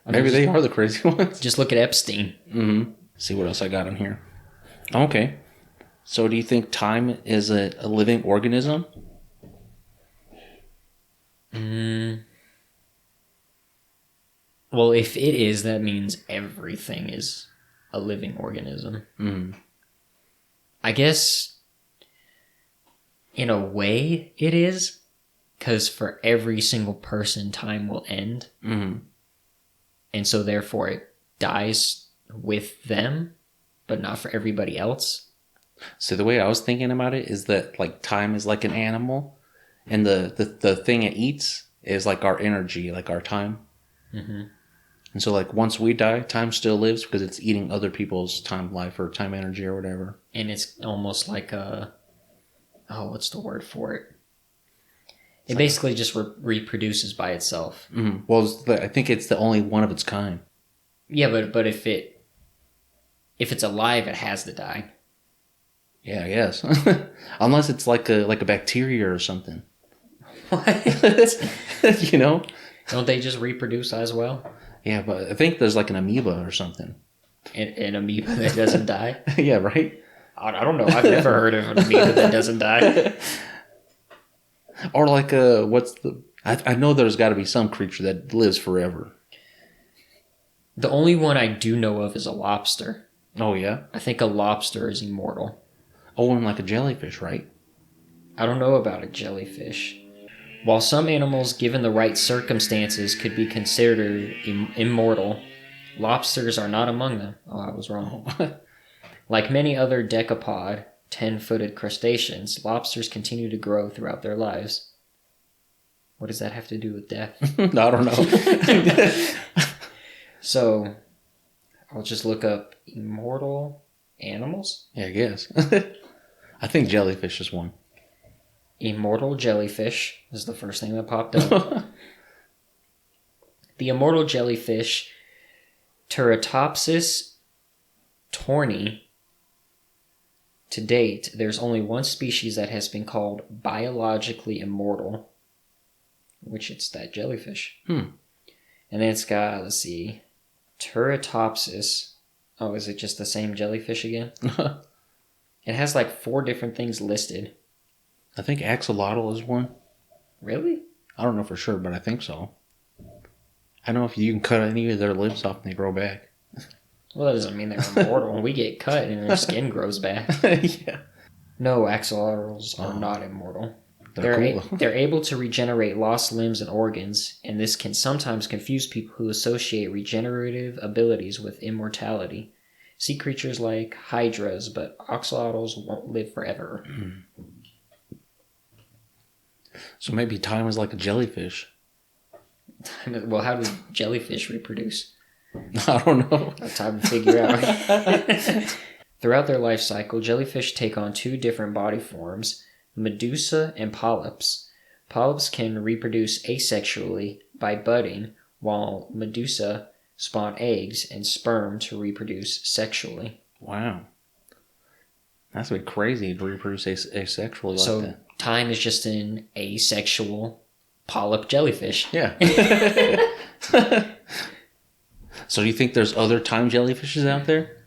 Maybe they are the crazy ones. Just look at Epstein. Mm-hmm. See what else I got on here. Okay. So do you think time is a living organism? Well, if it is, that means everything is a living organism. Mm-hmm. I guess, in a way, it is. Because for every single person, time will end. Mm-hmm. And so, therefore, it dies with them, but not for everybody else. So the way I was thinking about it is that, like, time is like an animal, and the thing it eats is like our energy, like our time. Mm-hmm. And so, like, once we die, time still lives because it's eating other people's time life or time energy or whatever. And it's almost like what's the word for it? It basically just reproduces by itself. Mm-hmm. Well, I think it's the only one of its kind. Yeah, but if it's alive, it has to die. Yeah, I guess. Unless it's like a bacteria or something. What? You know? Don't they just reproduce as well? Yeah, but I think there's like an amoeba or something. An amoeba that doesn't die? Yeah, right? I don't know. I've never heard of an amoeba that doesn't die. Or like what's the? I know there's got to be some creature that lives forever. The only one I do know of is a lobster. Oh yeah. I think a lobster is immortal. Oh, and like a jellyfish, right? I don't know about a jellyfish. While some animals, given the right circumstances, could be considered immortal, lobsters are not among them. Oh, I was wrong. Like many other decapod, 10-footed crustaceans, lobsters continue to grow throughout their lives. What does that have to do with death? I don't know. So, I'll just look up immortal animals. Yeah, I guess. I think jellyfish is one. Immortal jellyfish is the first thing that popped up. The immortal jellyfish, Turritopsis torni. To date, there's only one species that has been called biologically immortal, which it's that jellyfish. And then it's got, let's see, Turritopsis. Oh, is it just the same jellyfish again? It has like 4 different things listed. I think axolotl is one. Really? I don't know for sure, but I think so. I don't know if you can cut any of their lips off and they grow back. Well, that doesn't mean they're immortal. We get cut and their skin grows back. Yeah. No, axolotls are not immortal. They're cool. They're able to regenerate lost limbs and organs, and this can sometimes confuse people who associate regenerative abilities with immortality. See creatures like hydras, but axolotls won't live forever. So maybe time is like a jellyfish. Well, how does jellyfish reproduce? I don't know. Time to figure out. Throughout their life cycle, jellyfish take on 2 different body forms, medusa and polyps. Polyps can reproduce asexually by budding, while medusa spawn eggs and sperm to reproduce sexually. Wow. That's a bit crazy to reproduce asexually like that. So time is just an asexual polyp jellyfish. Yeah. So do you think there's other time jellyfishes out there?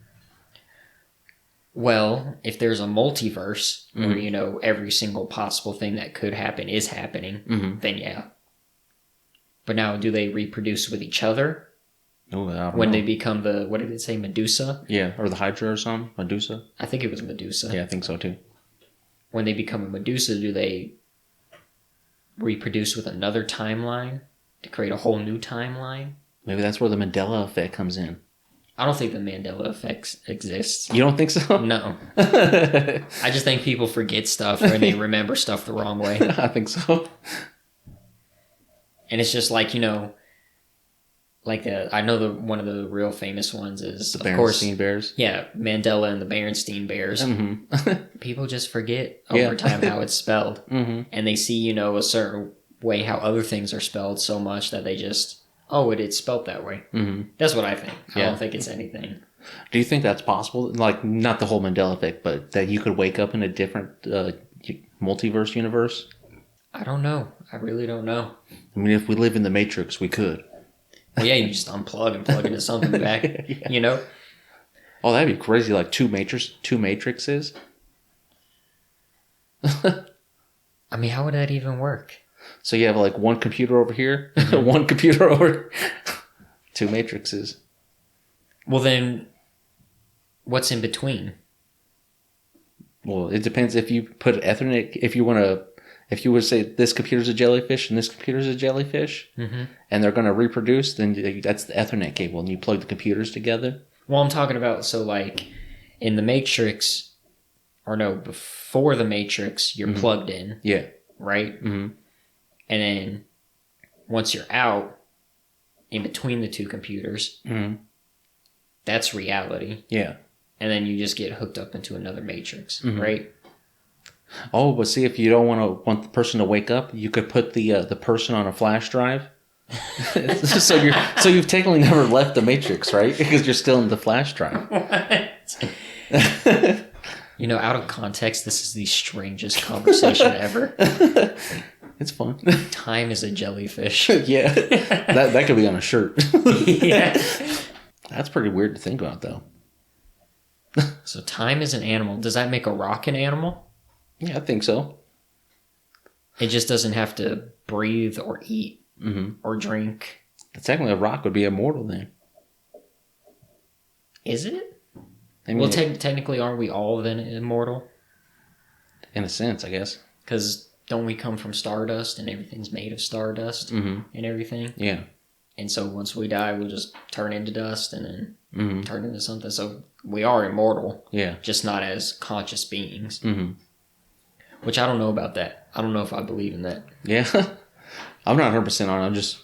Well, if there's a multiverse where, every single possible thing that could happen is happening, then yeah. But now, do they reproduce with each other? Oh, I don't when know. they become what did it say, Medusa? Yeah, or the Hydra or something? Medusa? I think it was Medusa. Yeah, I think so too. When they become a Medusa, do they reproduce with another timeline to create a whole new timeline? Maybe that's where the Mandela effect comes in. I don't think the Mandela effect exists. You don't think so? No. I just think people forget stuff or they remember stuff the wrong way. I think so. And it's just like, I know one of the real famous ones is, The of course, Berenstain Bears? Yeah, Mandela and the Berenstain Bears. Mm-hmm. People just forget over time how it's spelled. And they see, a certain way how other things are spelled so much that they just, it's spelled that way. That's what I think. I don't think it's anything. Do you think that's possible? Like, not the whole Mandela effect, but that you could wake up in a different multiverse universe? I don't know. I really don't know. I mean, if we live in the Matrix, we could. Well, yeah, you just unplug and plug into something back, Oh, that'd be crazy, like two matrices. I mean, how would that even work? So you have like one computer over here, one computer over 2 matrices. Well, then, what's in between? Well, it depends if you put Ethernet, if you would say this computer's a jellyfish and this computer's a jellyfish, and they're going to reproduce, then that's the Ethernet cable, and you plug the computers together. Well, I'm talking about, so like, in the Matrix, before the Matrix, you're plugged in. Yeah. Right? And then, once you're out, in between the 2 computers, that's reality. Yeah. And then you just get hooked up into another Matrix, right? Oh, but see, if you don't want the person to wake up, you could put the person on a flash drive. so you've technically never left the Matrix, right? Because you're still in the flash drive. What? Out of context, this is the strangest conversation ever. It's fun. Time is a jellyfish. Yeah, that could be on a shirt. Yeah, that's pretty weird to think about, though. So time is an animal. Does that make a rock an animal? Yeah, I think so. It just doesn't have to breathe or eat or drink. Technically, a rock would be immortal then. Is it? I mean, Well, technically, aren't we all then immortal? In a sense, I guess. Because don't we come from stardust and everything's made of stardust and everything? Yeah. And so once we die, we'll just turn into dust and then turn into something. So we are immortal. Yeah. Just not as conscious beings. Which I don't know about that. I don't know if I believe in that. Yeah. I'm not 100% on it. I'm just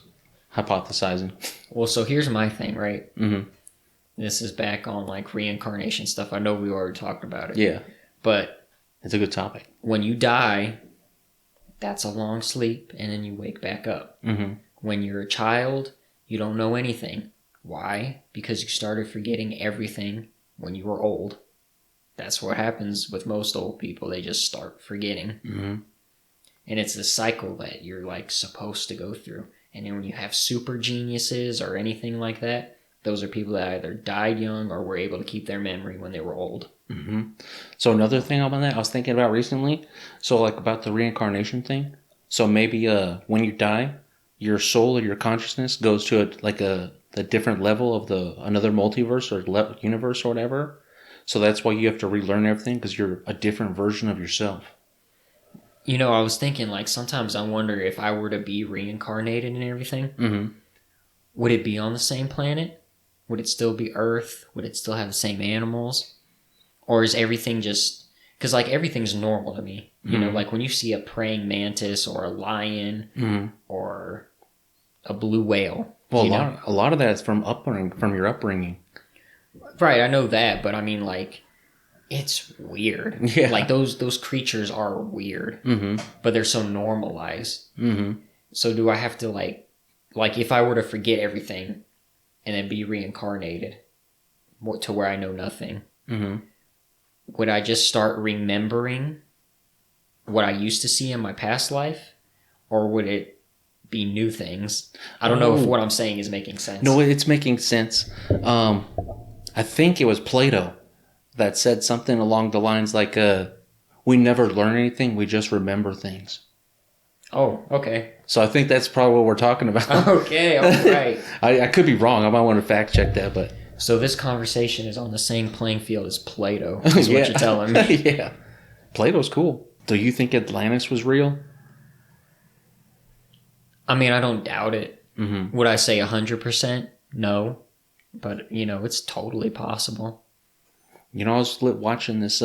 hypothesizing. Well, so here's my thing, right? This is back on like reincarnation stuff. I know we already talked about it. Yeah. But it's a good topic. When you die, that's a long sleep, and then you wake back up. When you're a child, you don't know anything. Why? Because you started forgetting everything when you were old. That's what happens with most old people. They just start forgetting. And it's a cycle that you're like supposed to go through. And then when you have super geniuses or anything like that, those are people that either died young or were able to keep their memory when they were old. So another thing about that I was thinking about recently, so like about the reincarnation thing. So maybe when you die, your soul or your consciousness goes to a different level of another multiverse or universe or whatever. So that's why you have to relearn everything, because you're a different version of yourself. You know, I was thinking, like, sometimes I wonder if I were to be reincarnated and everything, would it be on the same planet? Would it still be Earth? Would it still have the same animals? Or is everything just... Because, like, everything's normal to me. You know, like, when you see a praying mantis or a lion or a blue whale. Well, a lot of that is from your upbringing. Right, I know that, but I mean, like, it's weird. Yeah. Like, those creatures are weird, but they're so normalized. So do I have to, like, if I were to forget everything and then be reincarnated to where I know nothing, would I just start remembering what I used to see in my past life? Or would it be new things? I don't know if what I'm saying is making sense. No, it's making sense. I think it was Plato that said something along the lines like, we never learn anything, we just remember things. Oh, okay. So I think that's probably what we're talking about. Okay, all right. I could be wrong. I might want to fact check that, but... So this conversation is on the same playing field as Plato, is what you're telling me. Yeah. Plato's cool. Do you think Atlantis was real? I mean, I don't doubt it. Would I say 100%? No. But, you know, it's totally possible. You know, I was watching this,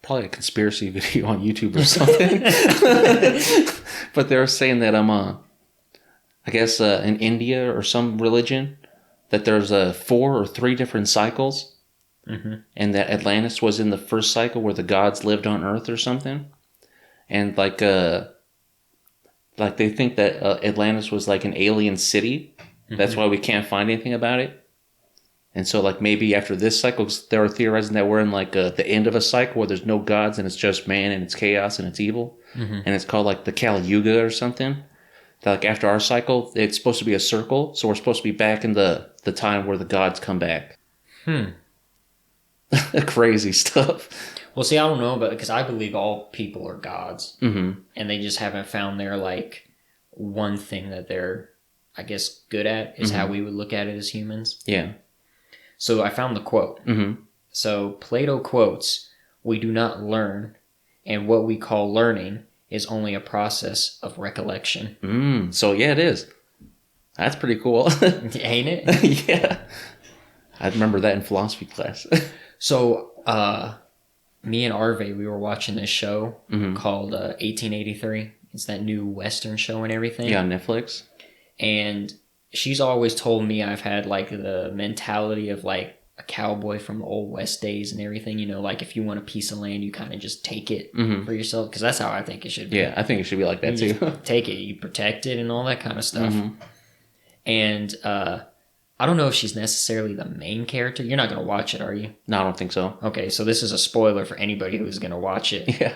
probably a conspiracy video on YouTube or something. But they were saying that I guess in India or some religion, that there's 4 or 3 different cycles. And that Atlantis was in the first cycle where the gods lived on Earth or something. And like they think that Atlantis was like an alien city. That's why we can't find anything about it. And so, like, maybe after this cycle, they were theorizing that we're in, like, the end of a cycle where there's no gods and it's just man and it's chaos and it's evil. And it's called, like, the Kali Yuga or something. That, like, after our cycle, it's supposed to be a circle. So we're supposed to be back in the time where the gods come back. Crazy stuff. Well, see, I don't know, but because I believe all people are gods. And they just haven't found their, like, one thing that they're, I guess, good at is how we would look at it as humans. Yeah. So I found the quote. So Plato quotes, "We do not learn, and what we call learning is only a process of recollection." So yeah, it is. That's pretty cool. Ain't it? Yeah. I remember that in philosophy class. So me and Arve, we were watching this show called 1883. It's that new Western show and everything. Yeah, on Netflix. And she's always told me I've had, like, the mentality of, like, a cowboy from the old West days and everything. You know, like, if you want a piece of land, you kind of just take it for yourself. Because that's how I think it should be. Yeah, I think it should be like that, you too. Take it, you protect it and all that kind of stuff. And I don't know if she's necessarily the main character. You're not going to watch it, are you? No, I don't think so. Okay, so this is a spoiler for anybody who's going to watch it. Yeah.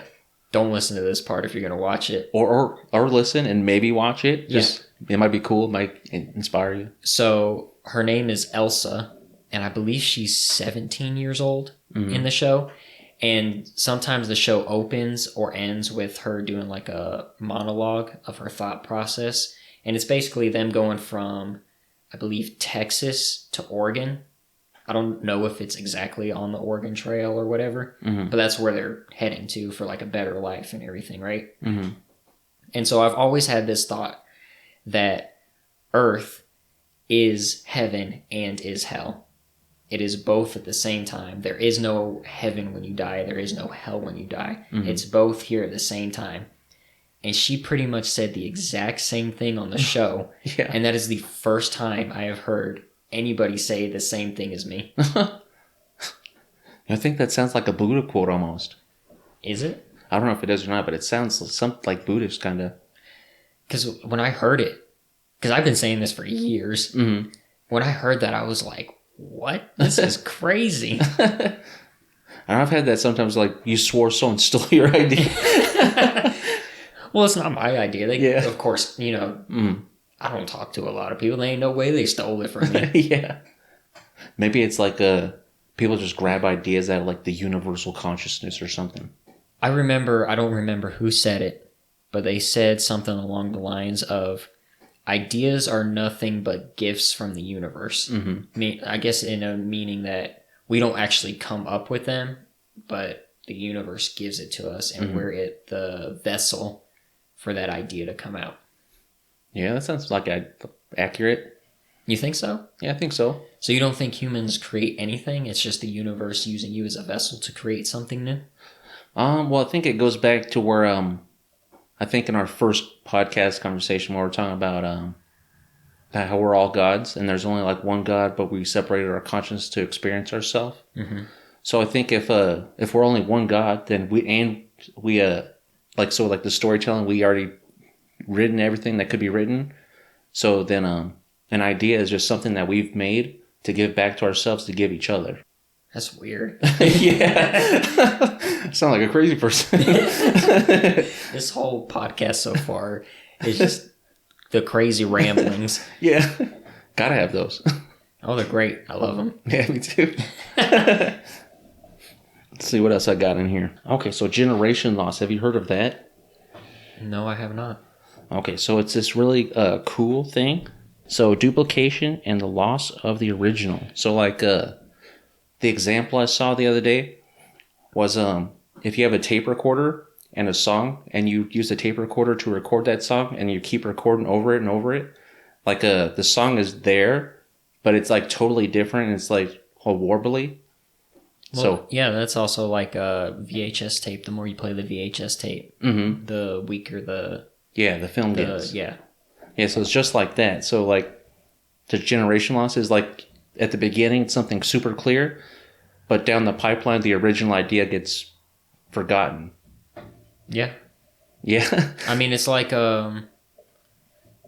Don't listen to this part if you're going to watch it. Or listen and maybe watch it. Just it might be cool. It might inspire you. So her name is Elsa, and I believe she's 17 years old in the show. And sometimes the show opens or ends with her doing like a monologue of her thought process. And it's basically them going from, I believe, Texas to Oregon. I don't know if it's exactly on the Oregon Trail or whatever, but that's where they're heading to for like a better life and everything, right? And so I've always had this thought that Earth is heaven and is hell. It is both at the same time. There is no heaven when you die. There is no hell when you die. It's both here at the same time. And she pretty much said the exact same thing on the show. Yeah. And that is the first time I have heard anybody say the same thing as me. I think that sounds like a Buddha quote almost. Is it? I don't know if it is or not, but it sounds something like Buddhist kind of. Because when I heard it, because I've been saying this for years, when I heard that, I was like, what? This is crazy. And I've had that sometimes, like, you swore so and stole your idea. Well, it's not my idea. Of course, you know, I don't talk to a lot of people. There ain't no way they stole it from me. Yeah. Maybe it's like people just grab ideas out of, like, the universal consciousness or something. I don't remember who said it, but they said something along the lines of, ideas are nothing but gifts from the universe. I guess in a meaning that we don't actually come up with them, but the universe gives it to us, and we're the vessel for that idea to come out. Yeah, that sounds like accurate. You think so? Yeah, I think so. So you don't think humans create anything? It's just the universe using you as a vessel to create something new? Well, I think it goes back to where I think in our first podcast conversation where we're talking about how we're all gods and there's only like one God, but we separated our consciousness to experience ourselves. So I think if we're only one God, then we like the storytelling, we already written everything that could be written. So then an idea is just something that we've made to give back to ourselves to give each other. That's weird. Yeah. Sound like a crazy person. This whole podcast so far is just the crazy ramblings. Yeah. Gotta have those. Oh, they're great. I love them. Yeah, me too. Let's see what else I got in here. Okay, so generation loss. Have you heard of that? No, I have not. Okay, so it's this really cool thing. So duplication and the loss of the original. So like the example I saw the other day was if you have a tape recorder and a song and you use the tape recorder to record that song and you keep recording over it and over it, like the song is there, but it's like totally different and it's like all warbly. Well, so yeah, that's also like a VHS tape. The more you play the VHS tape, the weaker the film gets. Yeah. Yeah, so it's just like that. So like the generation loss is like at the beginning it's something super clear, but down the pipeline the original idea gets forgotten. Yeah. Yeah. I mean, it's like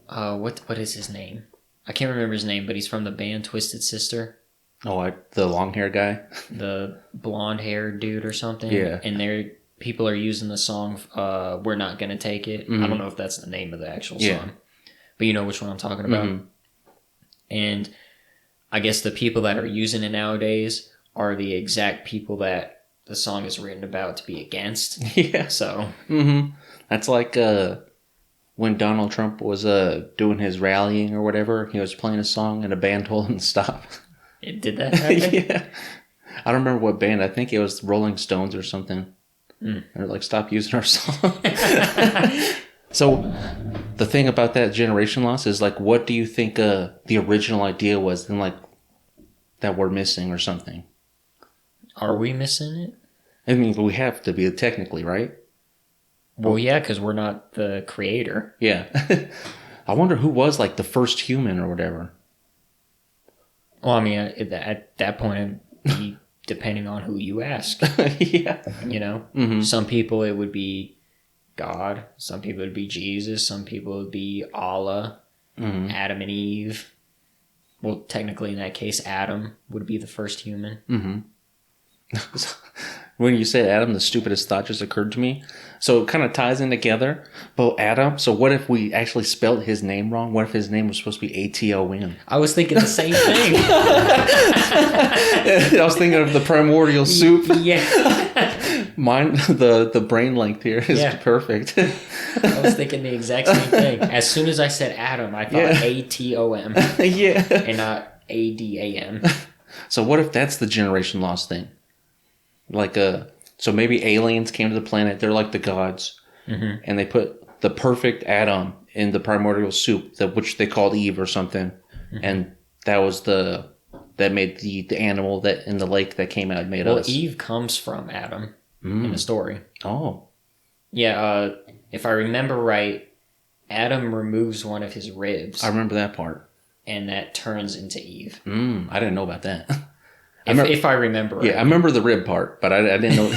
what is his name? I can't remember his name, but he's from the band Twisted Sister. Oh, the long hair guy? The blonde haired dude or something. Yeah. And people are using the song We're Not Gonna Take It. I don't know if that's the name of the actual song. But you know which one I'm talking about. And I guess the people that are using it nowadays are the exact people that the song is written about to be against. Yeah. So. That's like when Donald Trump was doing his rallying or whatever. He was playing a song and a band told him to stop. It did that happen? Yeah. I don't remember what band. I think it was Rolling Stones or something. They're like, stop using our song. So the thing about that generation loss is like, what do you think the original idea was and like that we're missing or something? Are we missing it? I mean, we have to be technically, right? Well, yeah, because we're not the creator. Yeah. I wonder who was like the first human or whatever. Well, I mean, at that point, it'd be depending on who you ask. Yeah. You know? Some people it would be God. Some people it would be Jesus. Some people it would be Allah, Adam and Eve. Well, technically, in that case, Adam would be the first human. When you said Adam, the stupidest thought just occurred to me. So it kind of ties in together. But Adam, so what if we actually spelled his name wrong? What if his name was supposed to be A-T-O-N? I was thinking the same thing. I was thinking of the primordial soup. Yeah. Mine, the brain length here is perfect. I was thinking the exact same thing. As soon as I said atom, I thought ATOM. Yeah. And not ADAM. So what if that's the generation loss thing? Like, so maybe aliens came to the planet. They're like the gods. Mm-hmm. And they put the perfect atom in the primordial soup, which they called Eve or something. Mm-hmm. And that was that made the animal that in the lake that came out made us. Well, Eve comes from Adam in the story. Oh. Yeah, if I remember right, Adam removes one of his ribs. I remember that part. And that turns into Eve. I didn't know about that. If I remember right. Yeah, I remember the rib part, but I didn't know.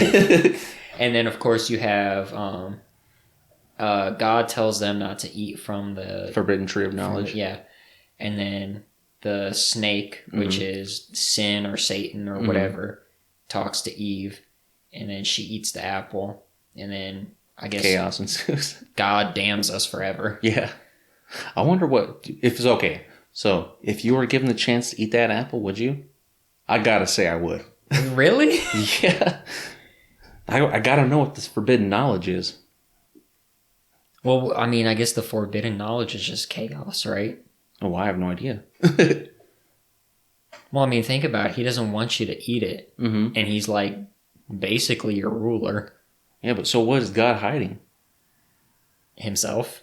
And then, of course, you have God tells them not to eat from the forbidden tree of knowledge. Yeah. And then the snake, which is sin or Satan or whatever, talks to Eve. And then she eats the apple. And then, I guess... chaos ensues. God damns us forever. Yeah. I wonder if it's okay. So, if you were given the chance to eat that apple, would you? I gotta say I would. Really? Yeah. I gotta know what this forbidden knowledge is. Well, I mean, I guess the forbidden knowledge is just chaos, right? Oh, I have no idea. Well, I mean, think about it. He doesn't want you to eat it. Mm-hmm. And he's like, basically your ruler. Yeah, but so what is God hiding? Himself,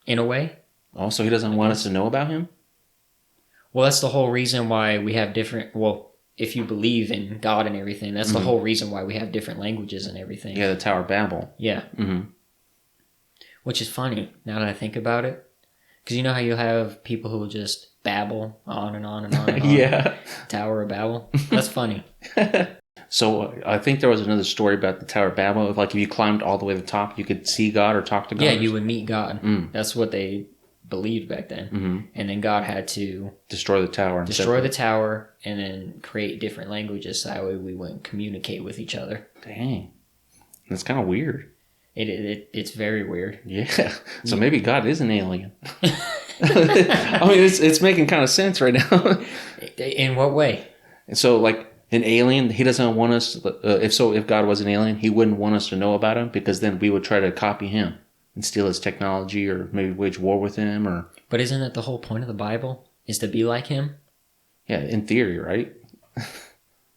in a way. Oh, so he doesn't want us to know about him? Well, that's the whole reason why we have different... Well, if you believe in God and everything, that's the whole reason why we have different languages and everything. Yeah, the Tower of Babel. Yeah. Mm-hmm. Which is funny, now that I think about it. Because you know how you have people who will just babble on and on and on and on? Yeah. Tower of Babel? That's funny. So I think there was another story about the Tower of Babel. Like if you climbed all the way to the top, you could see God or talk to God. Yeah, you would meet God. That's what they believed back then. Mm-hmm. And then God had to... destroy the tower. And then create different languages so that way we wouldn't communicate with each other. Dang. That's kind of weird. It's very weird. Yeah. So maybe God is an alien. I mean, it's making kind of sense right now. In what way? And so, like, an alien, he doesn't want us... if God was an alien, he wouldn't want us to know about him because then we would try to copy him and steal his technology or maybe wage war with him or... But isn't that the whole point of the Bible? Is to be like him? Yeah, in theory, right?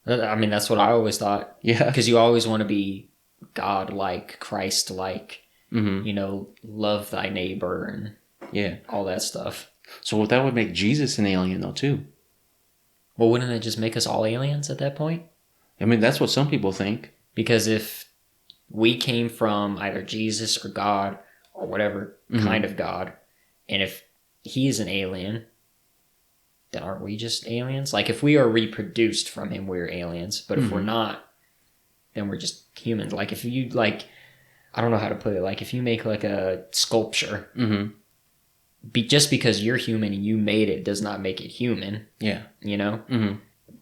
I mean, that's what I always thought. Yeah. Because you always want to be God-like, Christ-like, love thy neighbor and all that stuff. So that would make Jesus an alien, though, too. Well, wouldn't it just make us all aliens at that point? I mean, that's what some people think. Because if we came from either Jesus or God or whatever kind of God, and if he is an alien... then aren't we just aliens? Like, if we are reproduced from him, we're aliens. But if we're not, then we're just humans. Like, if you, like, I don't know how to put it. Like, if you make, like, a sculpture, just because you're human and you made it does not make it human. Yeah. You know? Mm-hmm.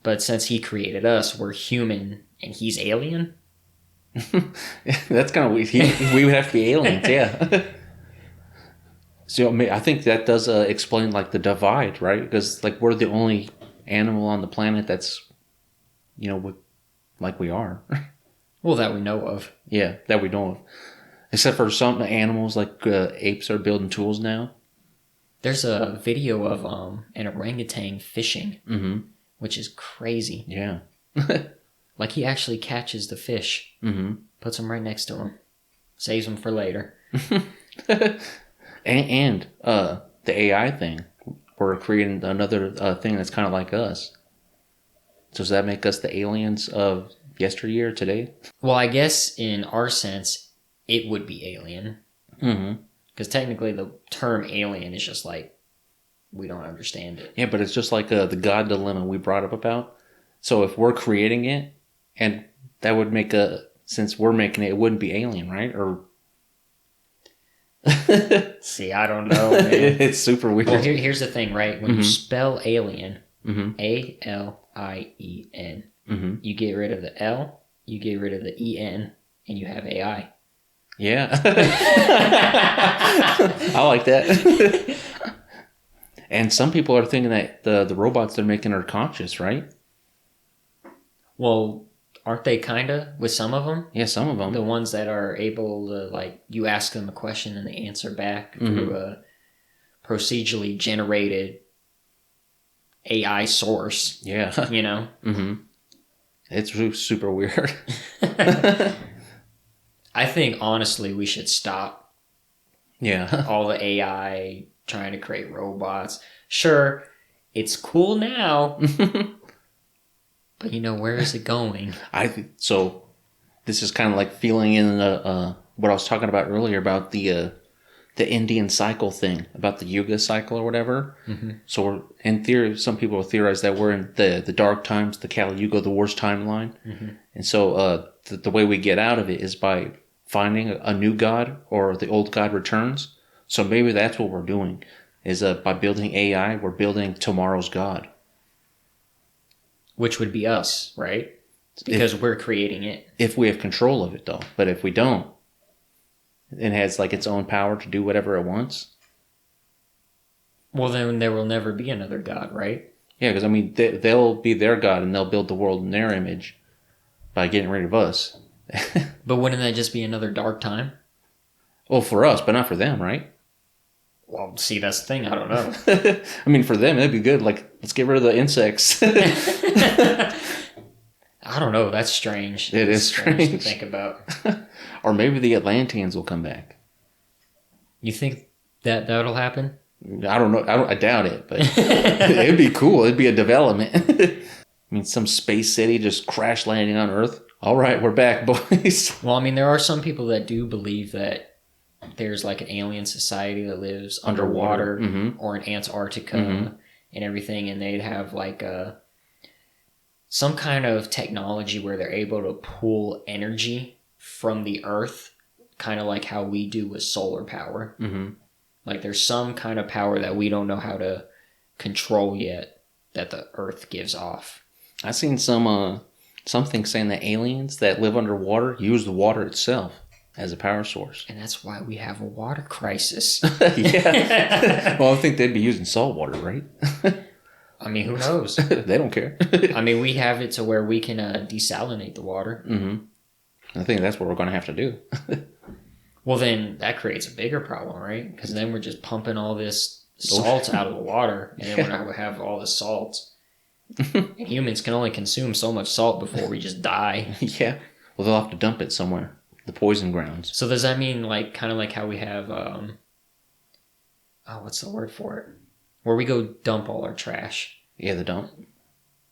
But since he created us, we're human and he's alien? That's kind of weird. We would have to be aliens, yeah. So I think that does explain like the divide, right? Because like we're the only animal on the planet that's, like we are. Well, that we know of. Yeah, that we know of. Except for some animals like apes are building tools now. There's a video of an orangutan fishing, which is crazy. Yeah. Like he actually catches the fish, puts them right next to him, saves them for later. And the AI thing, we're creating another thing that's kind of like us. So does that make us the aliens of yesteryear today? Well, I guess in our sense, it would be alien. Because technically the term alien is just like, we don't understand it. Yeah, but it's just like the God dilemma we brought up about. So if we're creating it, and that would make since we're making it, it wouldn't be alien, right? Or... See, I don't know, man. It's super weird. Well, here's the thing, right? When you spell alien, Alien, you get rid of the L, you get rid of the EN, and you have AI. Yeah. I like that. And some people are thinking that the robots they're making are conscious, right? Well, Aren't they kinda with some of them? Yeah, some of them. The ones that are able to, like, you ask them a question and they answer back through a procedurally generated AI source. Yeah. You know? It's super weird. I think, honestly, we should stop Yeah. all the AI trying to create robots. Sure, it's cool now, but where is it going? So this is kind of like feeling in what I was talking about earlier about the Indian cycle thing, about the Yuga cycle or whatever. So we're, in theory, some people theorize that we're in the dark times, the Kali Yuga, the worst timeline. And so the way we get out of it is by finding a new god, or the old god returns. So maybe that's what we're doing, is by building AI, we're building tomorrow's god. Which would be us, right? Because we're creating it. If we have control of it, though. But if we don't, it has like its own power to do whatever it wants. Well, then there will never be another god, right? Yeah, because I mean, they'll be their god and they'll build the world in their image by getting rid of us. But wouldn't that just be another dark time? Well, for us, but not for them, right? Well, see, that's the thing. I don't know. I mean, for them, it'd be good. Like, let's get rid of the insects. I don't know. That's strange. It is strange to think about. Or maybe the Atlanteans will come back. You think that'll happen? I don't know. I doubt it, but it'd be cool. It'd be a development. I mean, some space city just crash landing on Earth. All right, we're back, boys. Well, I mean, there are some people that do believe that there's like an alien society that lives underwater or in Antarctica and everything, and they'd have like some kind of technology where they're able to pull energy from the Earth, kind of like how we do with solar power. Like there's some kind of power that we don't know how to control yet that the Earth gives off. I've seen something saying that aliens that live underwater use the water itself as a power source. And that's why we have a water crisis. Yeah. Well, I think they'd be using salt water, right? I mean, who knows? They don't care. I mean, we have it to where we can desalinate the water. I think that's what we're going to have to do. Well, then that creates a bigger problem, right? Because then we're just pumping all this salt out of the water, and then we're not going to have all this salt. And humans can only consume so much salt before we just die. Yeah. Well, they'll have to dump it somewhere. The poison grounds. So does that mean like kind of like how we have what's the word for it? Where we go dump all our trash. Yeah, the dump.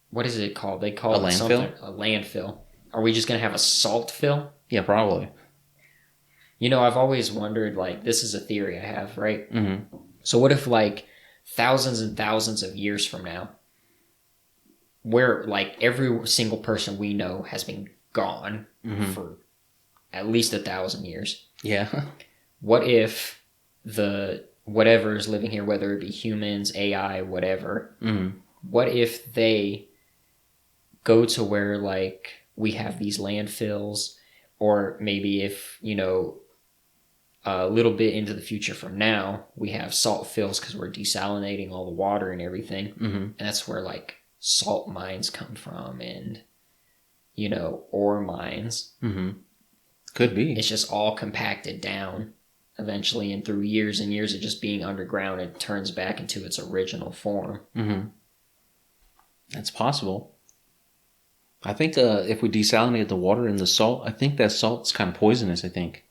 What is it called? They call it landfill? Something. A landfill. Are we just going to have a salt fill? Yeah, probably. I've always wondered, like, this is a theory I have, right? So what if, like, thousands and thousands of years from now, where, like, every single person we know has been gone for at least 1,000 years? Yeah. What if whatever is living here, whether it be humans, AI, whatever, what if they go to where, like, we have these landfills, or maybe if, a little bit into the future from now, we have salt fills because we're desalinating all the water and everything. And that's where, like, salt mines come from and, ore mines. Could be. It's just all compacted down eventually, and through years and years of just being underground, it turns back into its original form. That's possible. I think if we desalinate the water and the salt, I think that salt's kind of poisonous, I think.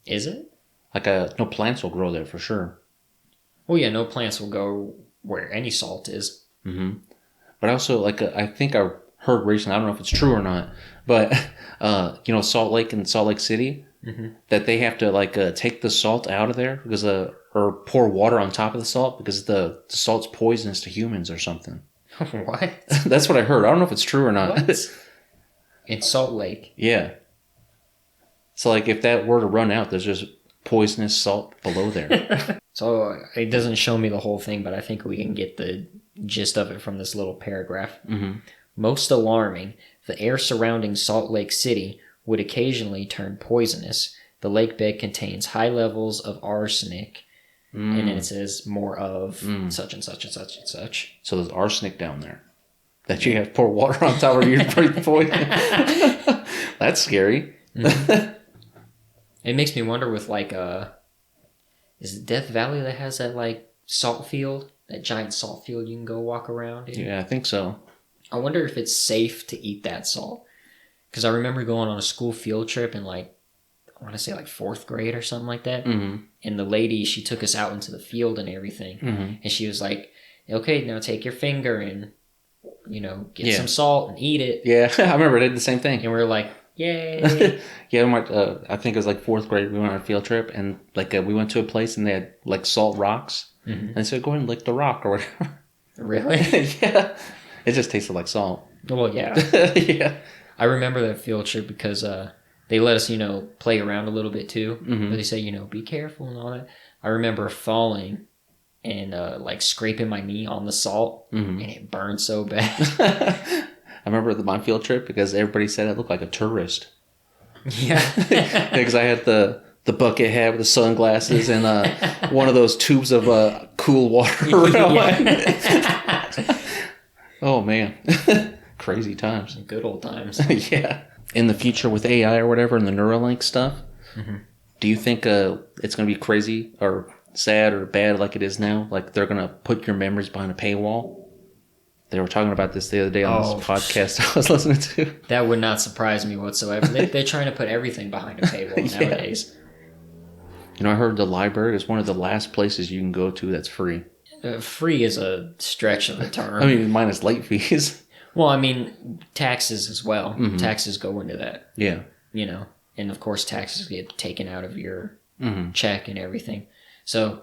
Is it? Like, no plants will grow there for sure. Well, yeah, no plants will go where any salt is. But also, like, I think I heard recently, I don't know if it's true or not, but, Salt Lake and Salt Lake City, that they have to, like, take the salt out of there because, or pour water on top of the salt because the salt's poisonous to humans or something. What? That's what I heard. I don't know if it's true or not. What? In Salt Lake? Yeah. So, like, if that were to run out, there's just poisonous salt below there. So it doesn't show me the whole thing, but I think we can get the gist of it from this little paragraph. Most alarming, the air surrounding Salt Lake City would occasionally turn poisonous. The lake bed contains high levels of arsenic, and then it says more of such and such and such and such. So there's arsenic down there. that you have to pour water on top of your breath poison. That's scary. Mm-hmm. It makes me wonder with like is it Death Valley that has that like salt field, that giant salt field you can go walk around in? Yeah, I think so. I wonder if it's safe to eat that salt. Because I remember going on a school field trip in like, I want to say like 4th grade or something like that. Mm-hmm. And the lady, she took us out into the field and everything. Mm-hmm. And she was like, okay, now take your finger and, get some salt and eat it. Yeah, I remember I did the same thing. And we were like, yay. Yeah, I think it was like 4th grade. We went on a field trip and like we went to a place and they had like salt rocks. Mm-hmm. And they said, go ahead and lick the rock or whatever. Really? Yeah. It just tasted like salt. Well, yeah. Yeah. I remember that field trip because they let us, play around a little bit too. Mm-hmm. But they say, be careful and all that. I remember falling and like scraping my knee on the salt, mm-hmm. and it burned so bad. I remember my field trip because everybody said I looked like a tourist. Yeah. Because I had the bucket hat with the sunglasses and one of those tubes of cool water around. Oh, man. Crazy times. Good old times. Yeah. In the future with AI or whatever and the Neuralink stuff, mm-hmm. do you think it's going to be crazy or sad or bad like it is now? Like they're going to put your memories behind a paywall? They were talking about this the other day on this podcast I was listening to. That would not surprise me whatsoever. They're trying to put everything behind a paywall nowadays. I heard the library is one of the last places you can go to that's free. Free is a stretch of the term. I mean, minus late fees. Well, I mean, taxes as well. Mm-hmm. Taxes go into that. Yeah. And of course taxes get taken out of your mm-hmm. check and everything. So,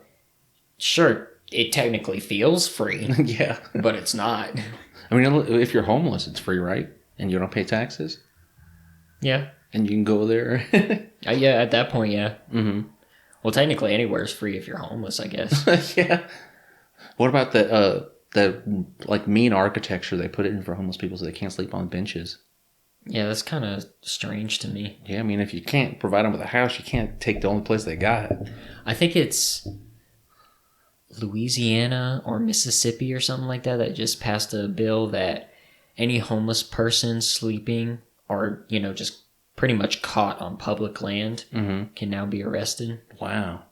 sure, it technically feels free. Yeah. But it's not. I mean, if you're homeless, it's free, right? And you don't pay taxes? Yeah. And you can go there? Yeah, at that point, yeah. Mm-hmm. Well, technically anywhere is free if you're homeless, I guess. Yeah. What about the like mean architecture they put it in for homeless people so they can't sleep on benches? Yeah, that's kind of strange to me. Yeah, I mean, if you can't provide them with a house, you can't take the only place they got. I think it's Louisiana or Mississippi or something like that just passed a bill that any homeless person sleeping or, just pretty much caught on public land mm-hmm. can now be arrested. Wow.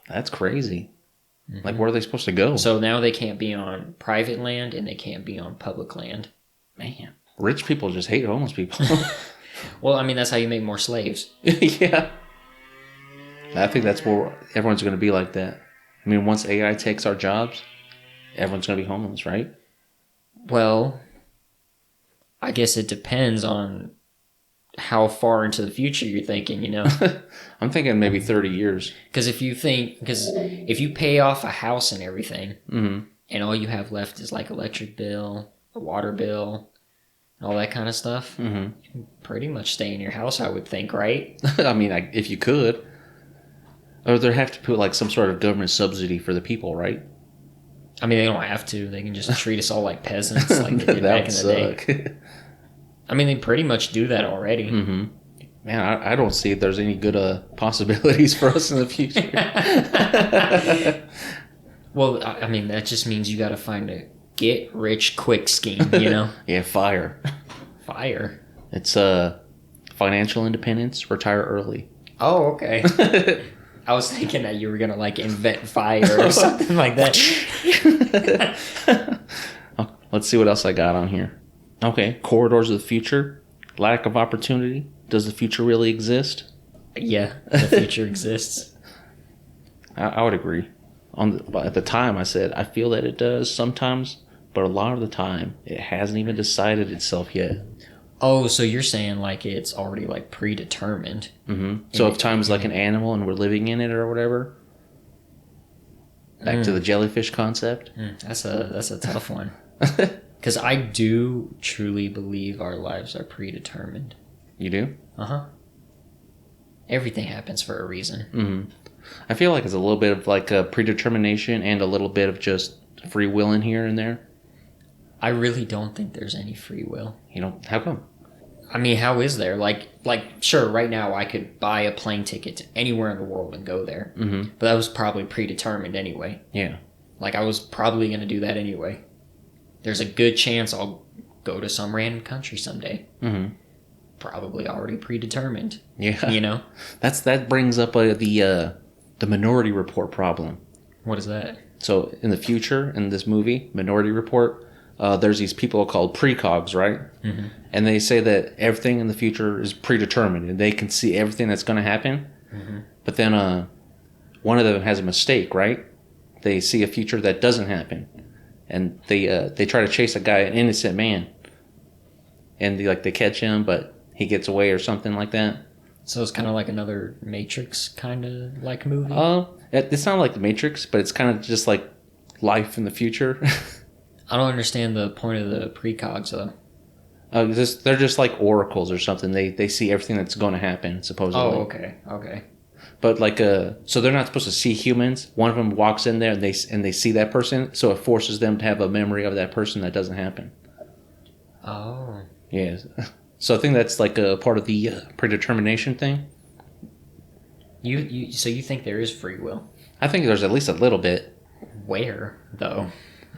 That's crazy. Mm-hmm. Like, where are they supposed to go? So now they can't be on private land and they can't be on public land. Man, rich people just hate homeless people. Well, I mean, that's how you make more slaves. Yeah. I think that's where everyone's going to be like that. I mean, once AI takes our jobs, everyone's going to be homeless, right? Well, I guess it depends on how far into the future you're thinking, I'm thinking maybe 30 years. Because if you pay off a house and everything, mm-hmm. and all you have left is like electric bill, a water bill, and all that kind of stuff, mm-hmm. you can pretty much stay in your house, I would think, right? I mean, if you could. Or they'd have to put like some sort of government subsidy for the people, right? I mean, they don't have to. They can just treat us all like peasants like they did back in the day. I mean, they pretty much do that already. Mm-hmm. Man, I don't see if there's any good possibilities for us in the future. Well, I mean, that just means you got to find a get-rich-quick scheme, Yeah, fire. Fire? It's financial independence, retire early. Oh, okay. I was thinking that you were going to, like, invent fire or something like that. Let's see what else I got on here. Okay, corridors of the future, lack of opportunity. Does the future really exist? Yeah, the future exists. I would agree. At the time, I said, I feel that it does sometimes, but a lot of the time, it hasn't even decided itself yet. Oh, so you're saying like it's already like predetermined. Mm-hmm. So if time is like an animal and we're living in it or whatever, back to the jellyfish concept. That's a tough one. Because I do truly believe our lives are predetermined. You do? Uh-huh. Everything happens for a reason. Mm-hmm. I feel like it's a little bit of like a predetermination and a little bit of just free will in here and there. I really don't think there's any free will. How come? I mean, how is there? Like, sure, right now I could buy a plane ticket to anywhere in the world and go there. Mm-hmm. But that was probably predetermined anyway. Yeah. Like, I was probably going to do that anyway. there's a good chance I'll go to some random country someday. Mm-hmm. Probably already predetermined. Yeah. You know? That brings up the Minority Report problem. What is that? So in the future, in this movie, Minority Report, there's these people called precogs, right? Mm-hmm. And they say that everything in the future is predetermined, and they can see everything that's going to happen. Mm-hmm. But then one of them has a mistake, right? They see a future that doesn't happen, and they try to chase a guy, an innocent man, and they catch him, but he gets away or something like that. So it's kind of like another Matrix kind of like movie? It's not like the Matrix, but it's kind of just like life in the future. I don't understand the point of the precogs, though. They're just like oracles or something. They see everything that's going to happen, supposedly. Oh, okay. But so they're not supposed to see humans. One of them walks in there and they see that person, so it forces them to have a memory of that person that doesn't happen. Oh. Yeah. So I think that's like a part of the predetermination thing. So you think there is free will? I think there's at least a little bit. Where, though?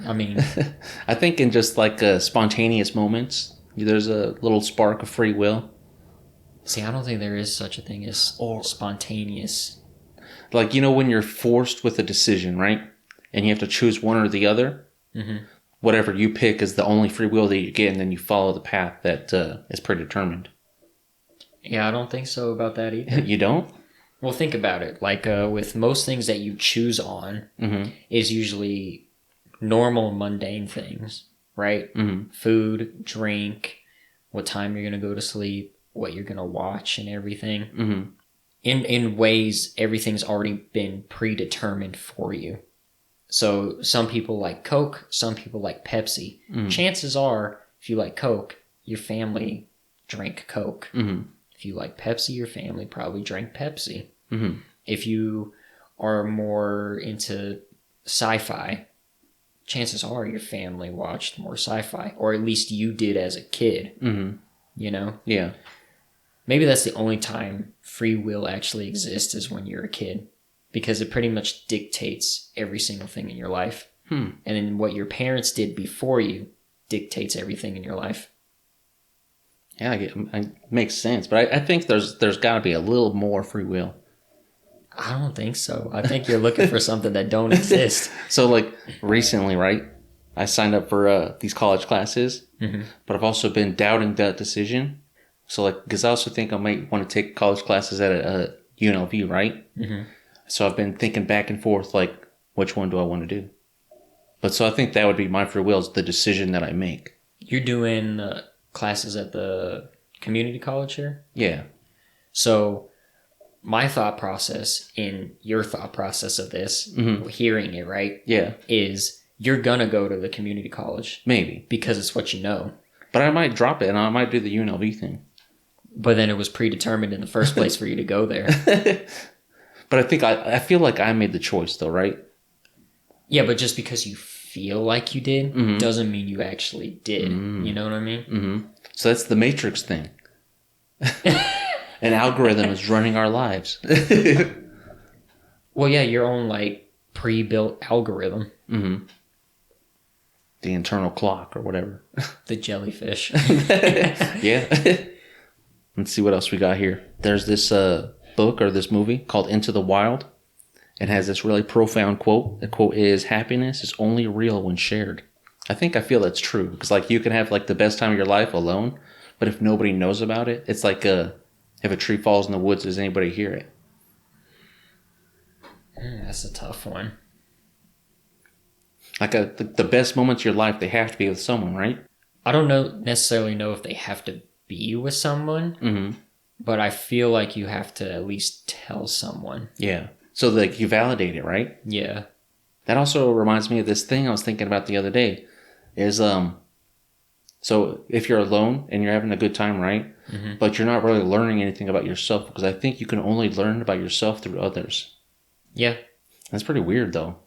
I mean... I think in just like spontaneous moments, there's a little spark of free will. See, I don't think there is such a thing as spontaneous. Like, when you're forced with a decision, right? And you have to choose one or the other. Mm-hmm. Whatever you pick is the only free will that you get, and then you follow the path that is predetermined. Yeah, I don't think so about that either. You don't? Well, think about it. Like, with most things that you choose on Mm-hmm. is usually normal, mundane things, right? Mm-hmm. Food, drink, what time you're going to go to sleep, what you're going to watch and everything. Mm-hmm. In ways, everything's already been predetermined for you. So some people like Coke, some people like Pepsi. Mm-hmm. Chances are, if you like Coke, your family drank Coke. Mm-hmm. If you like Pepsi, your family probably drank Pepsi. Mm-hmm. If you are more into sci-fi, chances are your family watched more sci-fi, or at least you did as a kid. Mm-hmm. Yeah. Maybe that's the only time free will actually exists is when you're a kid, because it pretty much dictates every single thing in your life. And then what your parents did before you dictates everything in your life. Yeah, it makes sense. But I think there's got to be a little more free will. I don't think so. I think you're looking for something that don't exist. So, like, recently, right, I signed up for these college classes, but I've also been doubting that decision. So, like, because I also think I might want to take college classes at a UNLV, right? Mm-hmm. So I've been thinking back and forth, like, which one do I want to do? But so I think that would be my free will, is the decision that I make. You're doing classes at the community college here? Yeah. So my thought process in your thought process of this, hearing it, right? Yeah. Is you're going to go to the community college. Maybe. Because it's what you know. But I might drop it and I might do the UNLV thing. But then it was predetermined in the first place for you to go there. But I think I feel like I made the choice though, right? Yeah, but just because you feel like you did doesn't mean you actually did. You know what I mean? Mm-hmm. So that's the Matrix thing. An algorithm is running our lives. Well, yeah, your own like pre-built algorithm. Mm-hmm. The internal clock or whatever. The jellyfish. Yeah. Let's see what else we got here. There's this book or this movie called Into the Wild. It has this really profound quote. The quote is, "Happiness is only real when shared." I feel that's true. Because like you can have like the best time of your life alone, but if nobody knows about it, it's like if a tree falls in the woods, does anybody hear it? That's a tough one. Like the best moments of your life, they have to be with someone, right? I don't necessarily know if they have to be with someone, but I feel like you have to at least tell someone. Yeah. So like you validate it, right? Yeah. That also reminds me of this thing I was thinking about the other day. Is so if you're alone and you're having a good time, right? But you're not really learning anything about yourself, because I think you can only learn about yourself through others. Yeah. That's pretty weird, though.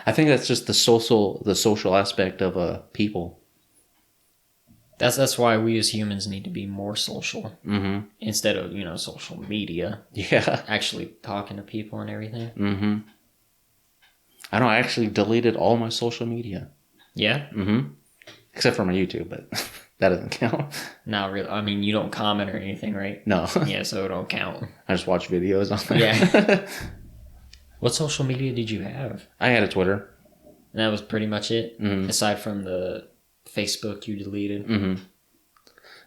I think that's just the social aspect of people. That's why we as humans need to be more social instead of social media. Yeah, actually talking to people and everything. I know. I actually deleted all my social media. Yeah? Mm-hmm. Except for my YouTube, but that doesn't count. Not really. I mean, you don't comment or anything, right? No. Yeah, so it don't count. I just watch videos on there. Yeah. What social media did you have? I had a Twitter. And that was pretty much it? Mm-hmm. Aside from the Facebook you deleted? Mm-hmm.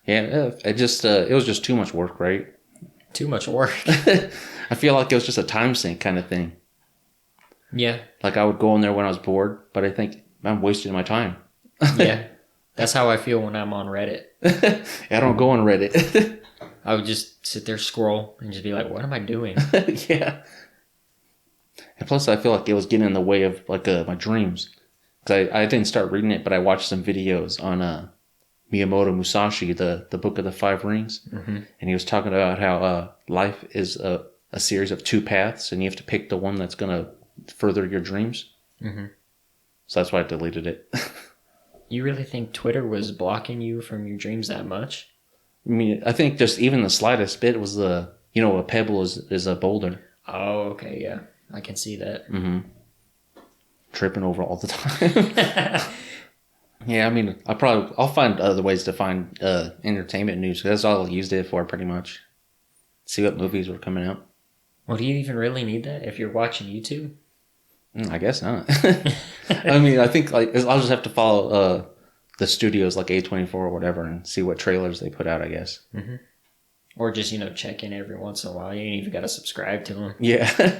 Yeah, it was just too much work, right? Too much work. I feel like it was just a time sink kind of thing. Yeah. Like I would go in there when I was bored, but I think I'm wasting my time. Yeah. That's how I feel when I'm on Reddit. I don't go on Reddit. I would just sit there, scroll, and just be like, what am I doing? Yeah. And plus, I feel like it was getting in the way of like my dreams. Because I didn't start reading it, but I watched some videos on Miyamoto Musashi, the Book of the Five Rings. Mm-hmm. And he was talking about how life is a series of 2 paths, and you have to pick the one that's going to further your dreams. Mm-hmm. So that's why I deleted it. You really think Twitter was blocking you from your dreams that much? I mean, I think just even the slightest bit was a pebble is a boulder. Oh, okay, yeah. I can see that. Mm-hmm. Tripping over all the time. Yeah, I mean, I'll find other ways to find entertainment news. That's all I used it for, pretty much. See what movies were coming out. Well, do you even really need that if you're watching YouTube? I guess not. I mean, I think like I'll just have to follow the studios like A24 or whatever and see what trailers they put out, I guess. Mm-hmm. Or just, check in every once in a while. You ain't even got to subscribe to them. Yeah.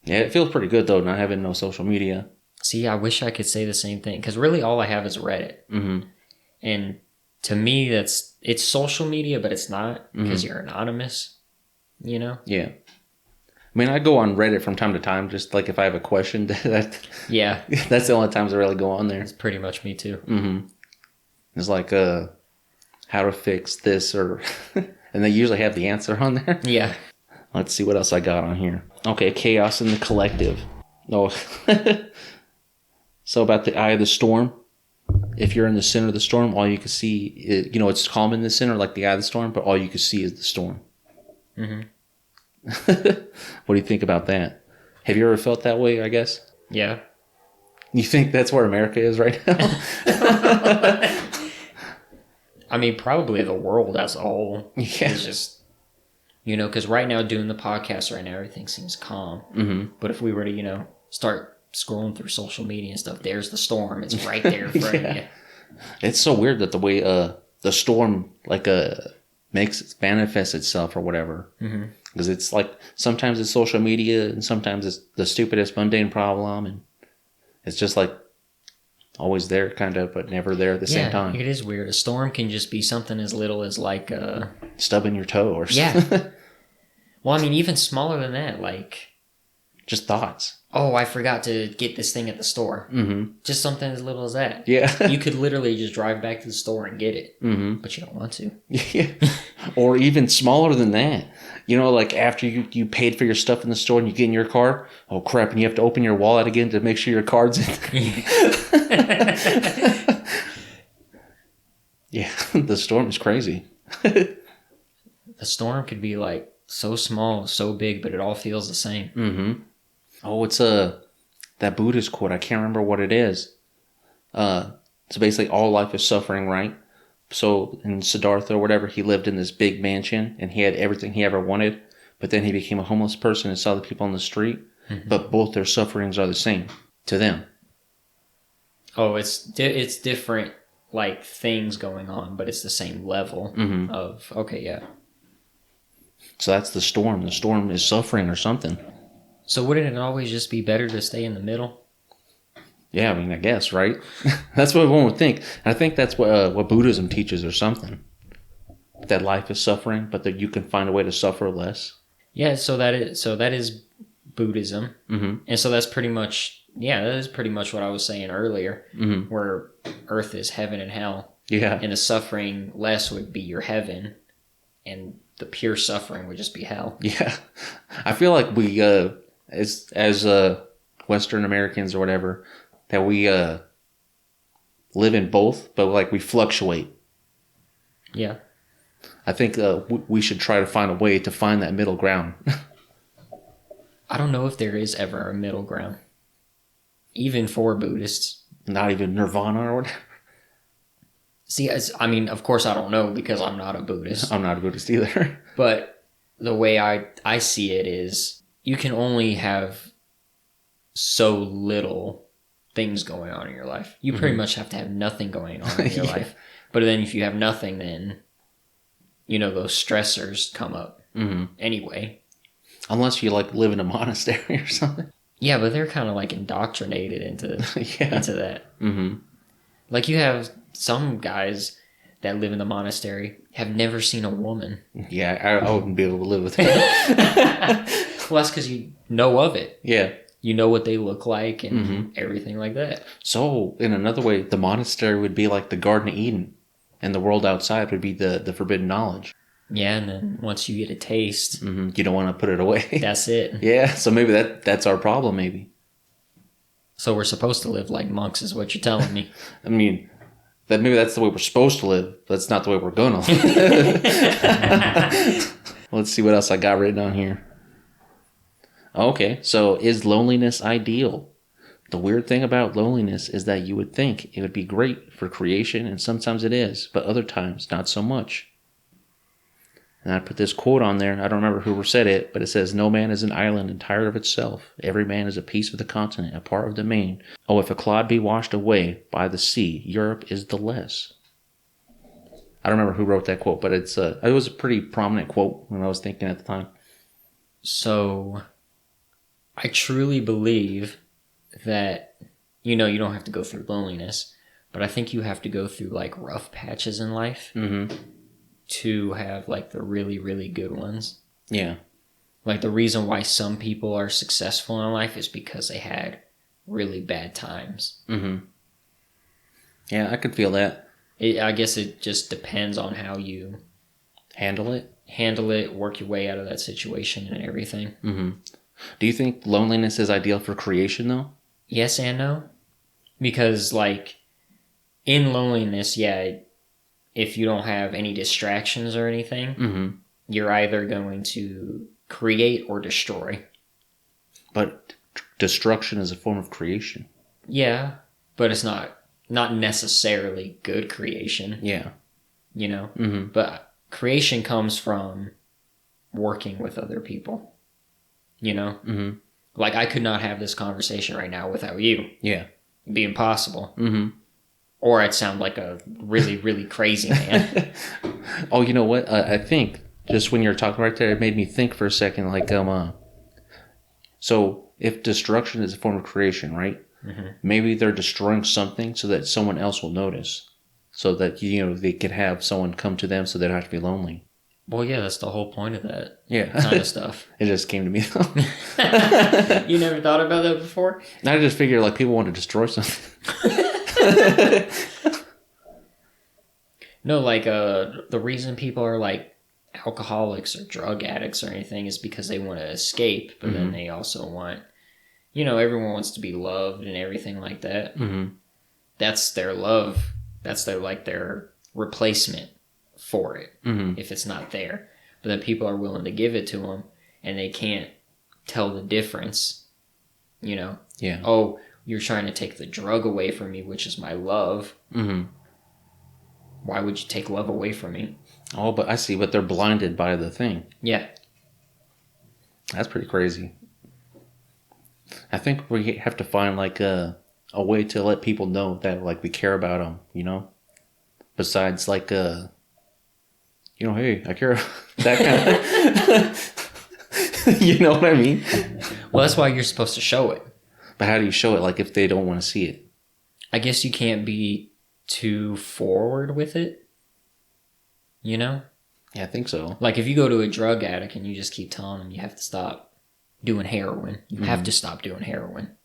Yeah, it feels pretty good, though, not having no social media. See, I wish I could say the same thing. Because really all I have is Reddit. Mm-hmm. And to me, it's social media, but it's not. Because you're anonymous, Yeah. I mean, I go on Reddit from time to time, just like if I have a question. Yeah. That's the only times I really go on there. It's pretty much me too. Mm-hmm. It's like how to fix this, or and they usually have the answer on there. Yeah. Let's see what else I got on here. Okay, chaos in the collective. Oh, so about the eye of the storm. If you're in the center of the storm, all you can see, it's calm in the center, like the eye of the storm, but all you can see is the storm. Mm-hmm. What do you think about that? Have you ever felt that way, I guess? Yeah. You think that's where America is right now? I mean, probably the world as a whole. Yeah. It's just, because right now doing the podcast right now, everything seems calm. Mm-hmm. But if we were to, start scrolling through social media and stuff, there's the storm. It's right there in front of you. It's so weird that the way the storm manifests itself or whatever. Mm-hmm. Because it's like sometimes it's social media and sometimes it's the stupidest mundane problem, and it's just like always there kind of, but never there at the same time. It is weird. A storm can just be something as little as like stubbing your toe or something. Yeah. Well, I mean, even smaller than that, like just thoughts. Oh, I forgot to get this thing at the store. Mm-hmm. Just something as little as that. Yeah. You could literally just drive back to the store and get it. Mm-hmm. But you don't want to. Yeah. Or even smaller than that. Like after you paid for your stuff in the store and you get in your car, oh crap, and you have to open your wallet again to make sure your card's in. Yeah, the storm is crazy. The storm could be like so small, so big, but it all feels the same. Mm-hmm. Oh, it's that Buddhist quote. I can't remember what it is. So basically, all life is suffering, right? So in Siddhartha or whatever, he lived in this big mansion and he had everything he ever wanted. But then he became a homeless person and saw the people on the street. Mm-hmm. But both their sufferings are the same to them. Oh, it's different, like things going on, but it's the same level of okay, yeah. So that's the storm. The storm is suffering or something. So wouldn't it always just be better to stay in the middle? Yeah, I mean, I guess, right? That's what one would think. And I think that's what Buddhism teaches or something. That life is suffering, but that you can find a way to suffer less. Yeah, so that is Buddhism. Mm-hmm. And so that's pretty much, that is pretty much what I was saying earlier, where earth is heaven and hell. Yeah. And the suffering less would be your heaven, and the pure suffering would just be hell. Yeah. I feel like we, as Western Americans or whatever, that we live in both, but like we fluctuate. Yeah. I think we should try to find a way to find that middle ground. I don't know if there is ever a middle ground, even for Buddhists. Not even nirvana or whatever? See, I mean, of course I don't know because I'm not a Buddhist. I'm not a Buddhist either. But the way I see it is you can only have so little things going on in your life. You pretty much have to have nothing going on in your life. But then if you have nothing, then, those stressors come up anyway. Unless you like live in a monastery or something. Yeah, but they're kind of like indoctrinated into that. Mm-hmm. Like you have some guys that live in the monastery have never seen a woman. Yeah, I wouldn't be able to live with that. Well, that's because you know of it. Yeah. You know what they look like and everything like that. So, in another way, the monastery would be like the Garden of Eden, and the world outside would be the forbidden knowledge. Yeah, and then once you get a taste... you don't want to put it away. That's it. Yeah, so maybe that's our problem, maybe. So we're supposed to live like monks is what you're telling me. I mean, maybe that's the way we're supposed to live, but that's not the way we're going to live. Let's see what else I got written on here. Okay, so is loneliness ideal? The weird thing about loneliness is that you would think it would be great for creation, and sometimes it is, but other times not so much. And I put this quote on there. I don't remember who said it, but it says, "No man is an island entire of itself. Every man is a piece of the continent, a part of the main. Oh, if a clod be washed away by the sea, Europe is the less." I don't remember who wrote that quote, but it was a pretty prominent quote when I was thinking at the time. So, I truly believe that, you don't have to go through loneliness, but I think you have to go through like rough patches in life. Mm-hmm. To have like the really, really good ones. Yeah. Like the reason why some people are successful in life is because they had really bad times. Mm-hmm. Yeah, I could feel that. I guess it just depends on how you handle it, work your way out of that situation and everything. Mm-hmm. Do you think loneliness is ideal for creation though? Yes and no. Because like in loneliness, yeah, if you don't have any distractions or anything, you're either going to create or destroy. But destruction is a form of creation. Yeah, but it's not necessarily good creation. Yeah. But creation comes from working with other people. Like I could not have this conversation right now without you. Yeah. It'd be impossible. Or I'd sound like a really, really crazy man. Oh, you know what? I think just when you're talking right there, it made me think for a second. Like, so if destruction is a form of creation, right? Maybe they're destroying something so that someone else will notice, so that they could have someone come to them, so they don't have to be lonely. Well, yeah, that's the whole point of that. Yeah, kind of stuff. It just came to me though. You never thought about that before? I just figured like people want to destroy something. No, like the reason people are like alcoholics or drug addicts or anything is because they want to escape, but then they also want, everyone wants to be loved and everything like that. That's their love. That's their replacement for it if it's not there. But then people are willing to give it to them, and they can't tell the difference. Yeah. Oh, you're trying to take the drug away from me, which is my love. Why would you take love away from me? Oh, but I see. But they're blinded by the thing. Yeah. That's pretty crazy. I think we have to find like a way to let people know that like we care about them, Besides like hey, I care about that kind of. You know what I mean? Well, that's why you're supposed to show it. But how do you show it? Like if they don't want to see it? I guess you can't be too forward with it. Yeah, I think so. Like if you go to a drug addict and you just keep telling them you have to stop doing heroin. You have to stop doing heroin.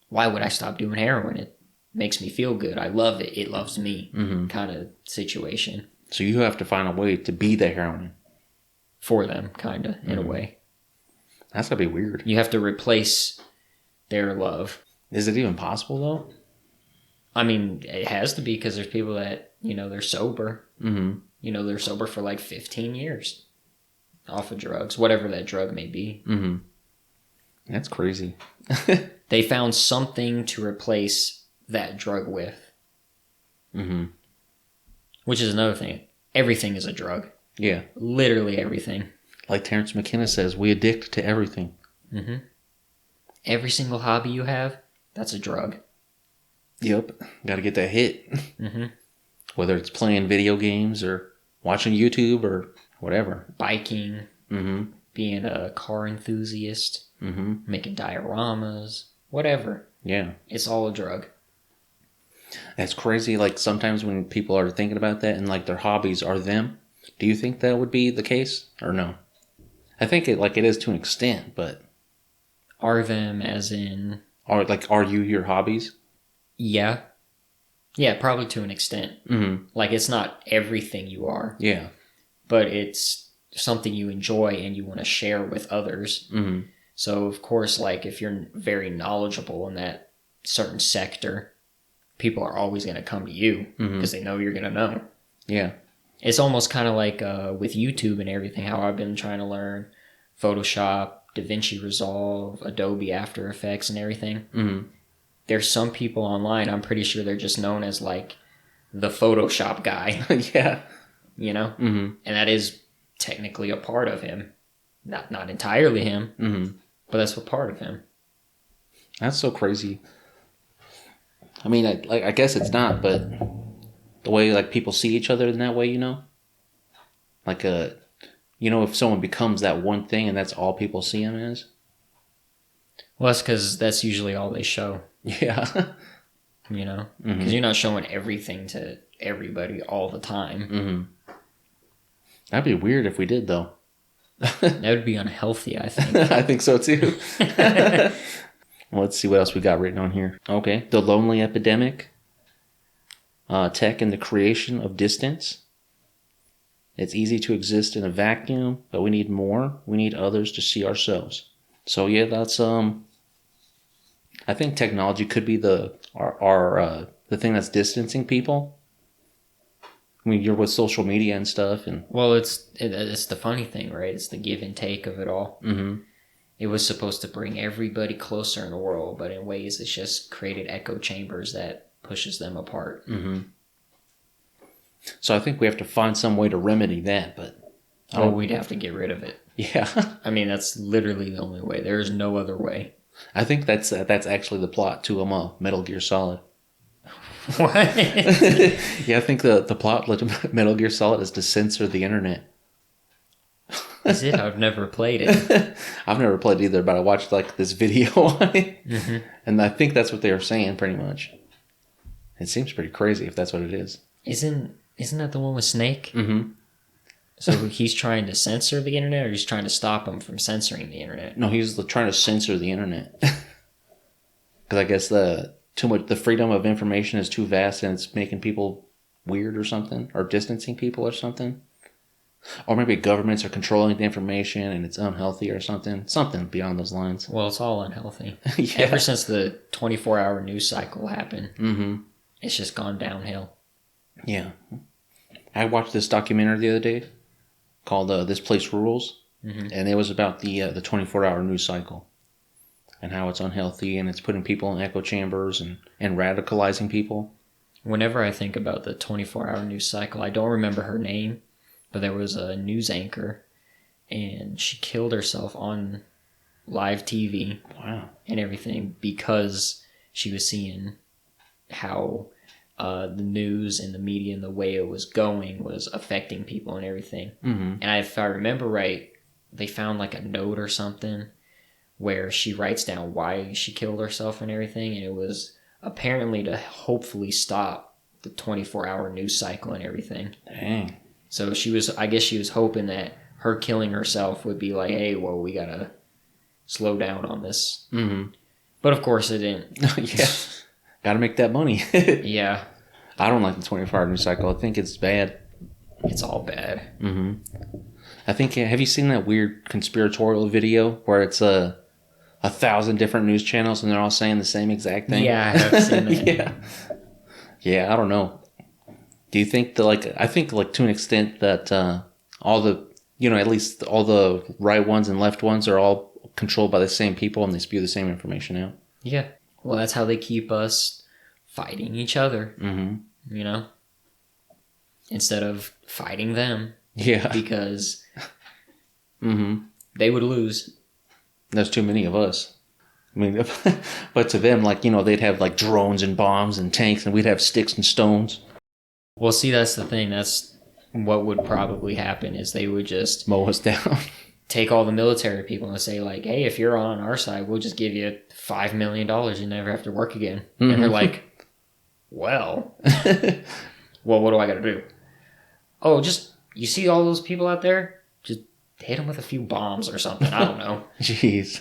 Why would I stop doing heroin? It makes me feel good. I love it. It loves me kind of situation. So you have to find a way to be the heroin. For them, kind of, in a way. That's going to be weird. You have to replace their love. Is it even possible, though? I mean, it has to be because there's people that, they're sober. They're sober for like 15 years off of drugs, whatever that drug may be. That's crazy. They found something to replace that drug with. Mm-hmm. Which is another thing. Everything is a drug. Yeah. Literally everything. Like Terrence McKenna says, we addict to everything. Mm-hmm. Every single hobby you have, that's a drug. Yep. Got to get that hit. Mm-hmm. Whether it's playing video games or watching YouTube or whatever. Biking. Mm-hmm. Being a car enthusiast. Mm-hmm. Making dioramas. Whatever. Yeah. It's all a drug. That's crazy. Like sometimes when people are thinking about that and like their hobbies are them, do you think that would be the case or no? I think it is to an extent, but Are them as in... Are you your hobbies? Yeah. Yeah, probably to an extent. Mm-hmm. Like, it's not everything you are. Yeah. But it's something you enjoy and you want to share with others. Mm-hmm. So, of course, like, if you're very knowledgeable in that certain sector, people are always going to come to you because they know you're going to know. Yeah. It's almost kind of like with YouTube and everything, how I've been trying to learn Photoshop, DaVinci Resolve, Adobe After Effects and everything. Mm-hmm. There's some people online, I'm pretty sure they're just known as like the Photoshop guy. Yeah. You know? Mm-hmm. And that is technically a part of him. Not entirely him, but that's a part of him. That's so crazy. I mean, I guess it's not, but the way like people see each other in that way, you know? Like if someone becomes that one thing and that's all people see him as. Well, that's because that's usually all they show. Yeah. You know? Because you're not showing everything to everybody all the time. Mm-hmm. That'd be weird if we did, though. That would be unhealthy, I think. I think so, too. Well, let's see what else we got written on here. Okay. The lonely epidemic. Tech and the creation of distance. It's easy to exist in a vacuum, but we need more. We need others to see ourselves. So yeah, that's I think technology could be the thing that's distancing people. I mean, you're with social media and stuff, and well, it's the funny thing, right? It's the give and take of it all. Mm-hmm. It was supposed to bring everybody closer in the world, but in ways it's just created echo chambers that pushes them apart. Mm-hmm. So I think we have to find some way to remedy that, but we'd have to get rid of it. Yeah. I mean, that's literally the only way. There is no other way. I think that's actually the plot to Metal Gear Solid. What? Yeah, I think the plot of Metal Gear Solid is to censor the internet. Is it? I've never played it. I've never played either, but I watched like this video on it, and I think that's what they were saying pretty much. It seems pretty crazy if that's what it is. Isn't that the one with Snake? Mm-hmm. So he's trying to censor the internet, or he's trying to stop him from censoring the internet? No, he's trying to censor the internet because I guess the freedom of information is too vast, and it's making people weird or something, or distancing people or something. Or maybe governments are controlling the information and it's unhealthy or something. Something beyond those lines. Well, it's all unhealthy. Yeah. Ever since the 24-hour news cycle happened, it's just gone downhill. Yeah. I watched this documentary the other day called This Place Rules. And it was about the 24-hour news cycle and how it's unhealthy and it's putting people in echo chambers and radicalizing people. Whenever I think about the 24-hour news cycle, I don't remember her name. But there was a news anchor, and she killed herself on live TV. Wow. And everything because she was seeing how the news and the media and the way it was going was affecting people and everything. And if I remember right, they found like a note or something where she writes down why she killed herself and everything, and it was apparently to hopefully stop the 24-hour news cycle and everything. Dang. So I guess she was hoping that her killing herself would be like, hey, well, we gotta slow down on this. But of course it didn't. Yeah. Gotta make that money. Yeah. I don't like the 24-hour news cycle. I think it's bad. It's all bad. I think, have you seen that weird conspiratorial video where it's 1,000 different news channels and they're all saying the same exact thing? Yeah, I have seen that. Yeah. Yeah, I don't know. Do you think that, I think, to an extent that all the, at least all the right ones and left ones are all controlled by the same people and they spew the same information out? Yeah. Well, that's how they keep us fighting each other, you know, instead of fighting them. Yeah. Because they would lose. There's too many of us. I mean, but to them, like, you know, they'd have like drones and bombs and tanks, and we'd have sticks and stones. Well, see, that's the thing. That's what would probably happen is they would just mow us down. Take all the military people and say, like, hey, if you're on our side, we'll just give you $5 million. You never have to work again. And they're like, well, what do I got to do? Oh, just, you see all those people out there? Just hit them with a few bombs or something. I don't know. Jeez.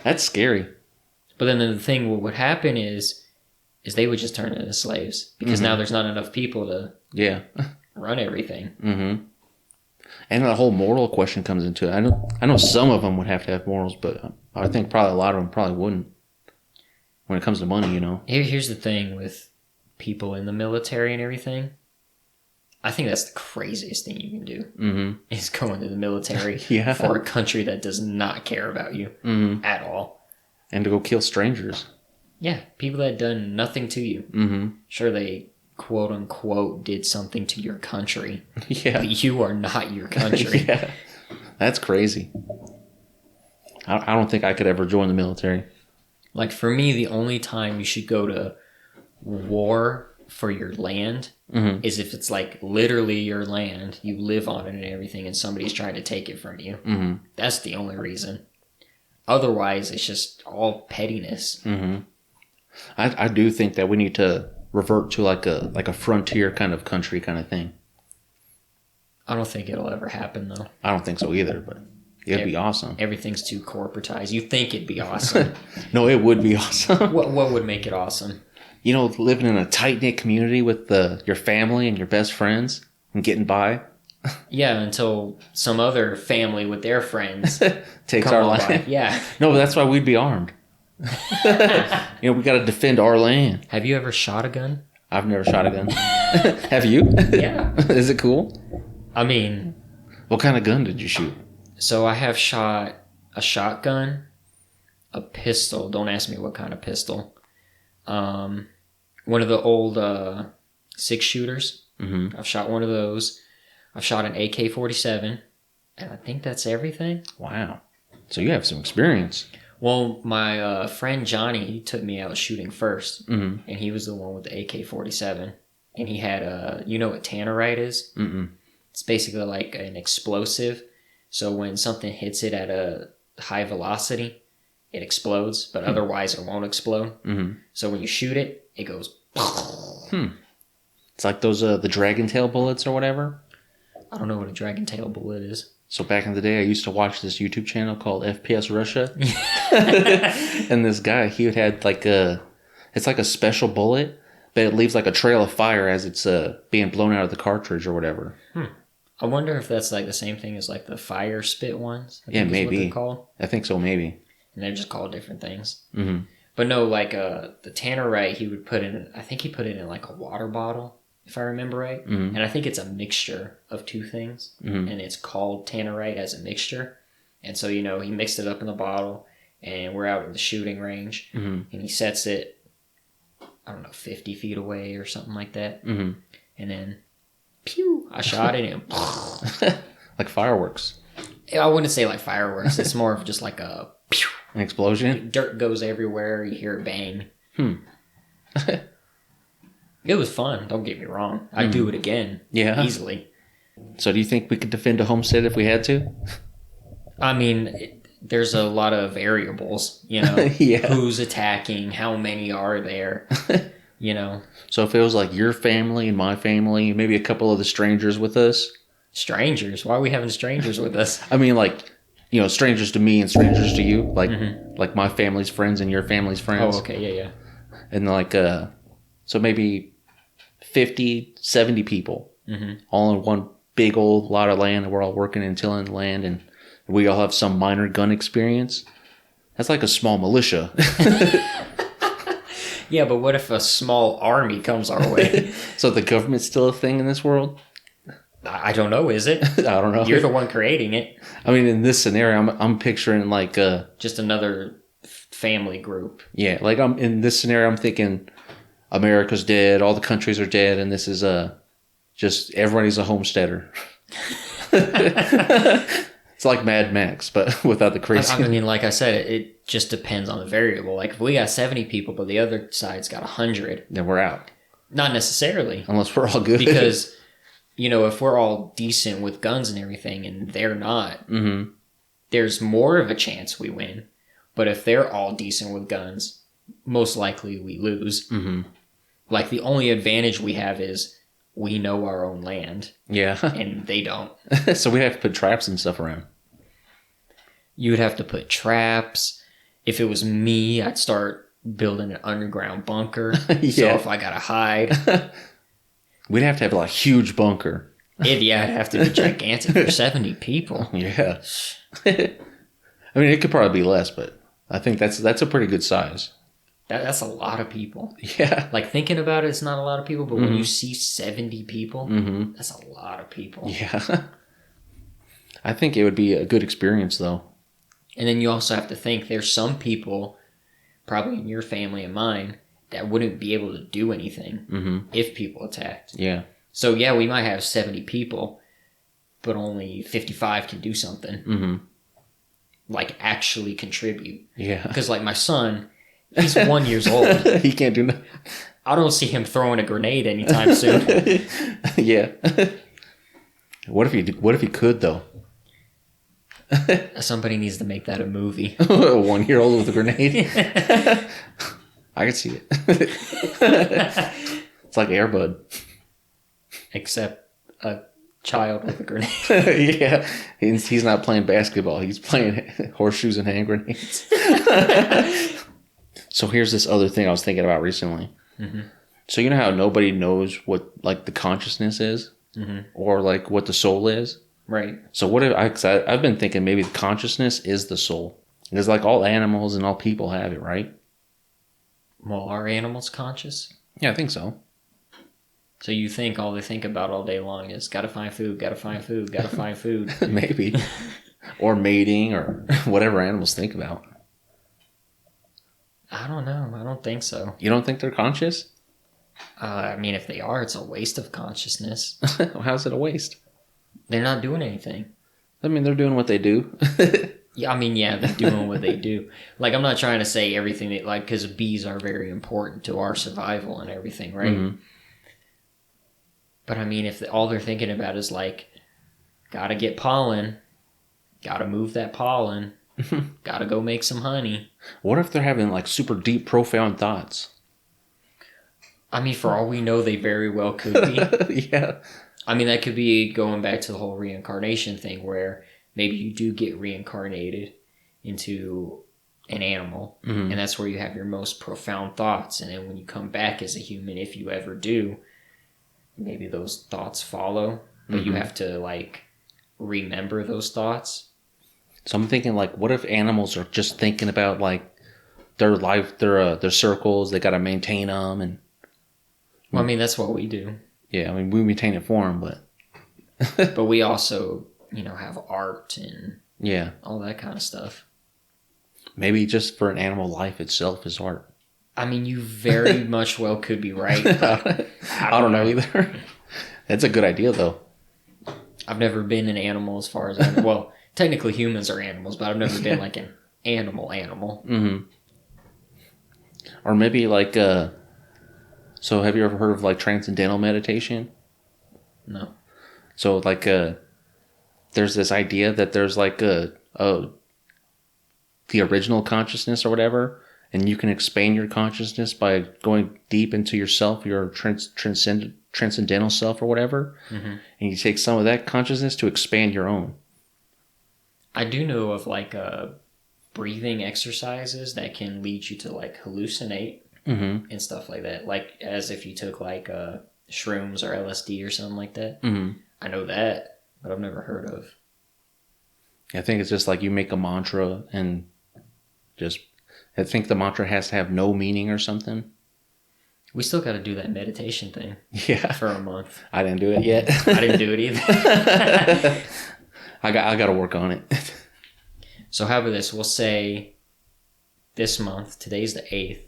That's scary. But then the thing what would happen is they would just turn into slaves because now there's not enough people to run everything. Mm-hmm. And the whole moral question comes into it. I know some of them would have to have morals, but I think probably a lot of them probably wouldn't when it comes to money, you know. Here's the thing with people in the military and everything. I think that's the craziest thing you can do is go into the military for a country that does not care about you at all. And to go kill strangers. Yeah, people that done nothing to you. Mm-hmm. Sure, they quote unquote did something to your country. Yeah. But you are not your country. Yeah. That's crazy. I don't think I could ever join the military. Like, for me, the only time you should go to war for your land is if it's like literally your land, you live on it and everything, and somebody's trying to take it from you. Mm-hmm. That's the only reason. Otherwise, it's just all pettiness. Mm-hmm. I do think that we need to revert to like a frontier kind of country kind of thing. I don't think it'll ever happen, though. I don't think so either, but it'd be awesome. Everything's too corporatized. You think it'd be awesome. No, it would be awesome. What would make it awesome? You know, living in a tight-knit community with your family and your best friends and getting by. Yeah, until some other family with their friends takes our land. Yeah. No, but that's why we'd be armed. You know, we got to defend our land. Have you ever shot a gun? I've never shot a gun. Have you? Yeah. Is it cool? I mean... What kind of gun did you shoot? So I have shot a shotgun, a pistol. Don't ask me what kind of pistol. One of the old 6-shooters. Mm-hmm. I've shot one of those. I've shot an AK-47. And I think that's everything. Wow. So you have some experience. Well, my friend Johnny, he took me out shooting first. Mm-hmm. And he was the one with the AK-47. And he had you know what tannerite is? Mm-mm. It's basically like an explosive. So when something hits it at a high velocity, it explodes. But otherwise, it won't explode. Mm-hmm. So when you shoot it, it goes... It's like those the dragon tail bullets or whatever. I don't know what a dragon tail bullet is. So back in the day, I used to watch this YouTube channel called FPS Russia. And this guy, he would had like it's like a special bullet, but it leaves like a trail of fire as it's being blown out of the cartridge or whatever. I wonder if that's like the same thing as like the fire spit ones. Yeah, maybe. What they're called. I think so, maybe. And they're just called different things. Mm-hmm. But no, like the tannerite, he would put in, I think he put it in like a water bottle, if I remember right. Mm-hmm. And I think it's a mixture of two things. Mm-hmm. And it's called tannerite as a mixture. And so, you know, he mixed it up in the bottle, and we're out in the shooting range. Mm-hmm. And he sets it, I don't know, 50 feet away or something like that. Mm-hmm. And then, pew, I shot it and like fireworks. I wouldn't say like fireworks. It's more of just like a pew. An explosion? Dirt goes everywhere. You hear it bang. It was fun. Don't get me wrong. I'd do it again. Yeah. Easily. So do you think we could defend a homestead if we had to? I mean, there's a lot of variables, you know. Yeah. Who's attacking? How many are there? You know. So if it was like your family and my family, maybe a couple of the strangers with us. Strangers? Why are we having strangers with us? I mean, like, you know, strangers to me and strangers to you. Like, like my family's friends and your family's friends. Oh, okay. Yeah. And like, so maybe 50, 70 people all in one big old lot of land, and we're all working and tilling the land, and we all have some minor gun experience. That's like a small militia. Yeah, but what if a small army comes our way? So the government's still a thing in this world? I don't know, is it? I don't know. You're the one creating it. I mean, in this scenario, I'm picturing like just another family group. Yeah, like I'm in this scenario, I'm thinking America's dead, all the countries are dead, and this is just everybody's a homesteader. It's like Mad Max, but without the crazy. I mean, like I said, it just depends on the variable. Like if we got 70 people, but the other side's got 100, then we're out. Not necessarily. Unless we're all good. Because, if we're all decent with guns and everything and they're not, there's more of a chance we win. But if they're all decent with guns, most likely we lose. Like the only advantage we have is we know our own land. Yeah. And they don't. So we have to put traps and stuff around. You would have to put traps. If it was me, I'd start building an underground bunker. Yeah. So if I gotta hide. We'd have to have like a huge bunker. It'd have to be gigantic for 70 people. Yeah. I mean, it could probably be less, but I think that's a pretty good size. That's a lot of people. Yeah. Like thinking about it, it's not a lot of people, but when you see 70 people, that's a lot of people. Yeah. I think it would be a good experience, though. And then you also have to think there's some people, probably in your family and mine, that wouldn't be able to do anything if people attacked. Yeah. So, yeah, we might have 70 people, but only 55 can do something. Like, actually contribute. Yeah. Because, like, my son, he's 1 year old. He can't do nothing. I don't see him throwing a grenade anytime soon. Yeah. What if he could, though? Somebody needs to make that a movie. A 1 year old with a grenade? I can see it. It's like Air Bud. Except a child with a grenade. Yeah. He's not playing basketball. He's playing horseshoes and hand grenades. So here's this other thing I was thinking about recently. So you know how nobody knows what like the consciousness is? Or like what the soul is? Right. So what if I've been thinking maybe the consciousness is the soul. Because like all animals and all people have it, right? Well, are animals conscious? Yeah, I think so. So you think all they think about all day long is gotta find food, gotta find food, gotta find food. Maybe. Or mating or whatever animals think about. I don't know. I don't think so. You don't think they're conscious? I mean, if they are, it's a waste of consciousness. How's it a waste? They're not doing anything. I mean, they're doing what they do. Yeah, I mean, yeah, they're doing what they do. Like, I'm not trying to say everything that, like, because bees are very important to our survival and everything, right? But I mean, if all they're thinking about is like, gotta get pollen, gotta move that pollen, gotta go make some honey. What if they're having like super deep, profound thoughts? I mean, for all we know, they very well could be. Yeah. I mean, that could be going back to the whole reincarnation thing where maybe you do get reincarnated into an animal, and that's where you have your most profound thoughts. And then when you come back as a human, if you ever do, maybe those thoughts follow, but you have to, like, remember those thoughts. So I'm thinking, like, what if animals are just thinking about, like, their life, their circles, they got to maintain them, and... Well, I mean, that's what we do. Yeah, I mean, we maintain it for them, but... But we also, have art and yeah, all that kind of stuff. Maybe just for an animal, life itself is art. I mean, you very much well could be right. But I don't know either. That's a good idea, though. I've never been an animal as far as I know. Well, technically humans are animals, but I've never been like an animal. Or maybe like, so have you ever heard of like transcendental meditation? No. So like, there's this idea that there's like the original consciousness or whatever, and you can expand your consciousness by going deep into yourself, your transcendental self or whatever, and you take some of that consciousness to expand your own. I do know of like breathing exercises that can lead you to like hallucinate and stuff like that, like as if you took like shrooms or LSD or something like that. I know that, but I've never heard of. I think it's just like you make a mantra and just, I think the mantra has to have no meaning or something. We still got to do that meditation thing. Yeah. For a month. I didn't do it yet. I didn't do it either. I got to work on it. So how about this? We'll say this month, today's the 8th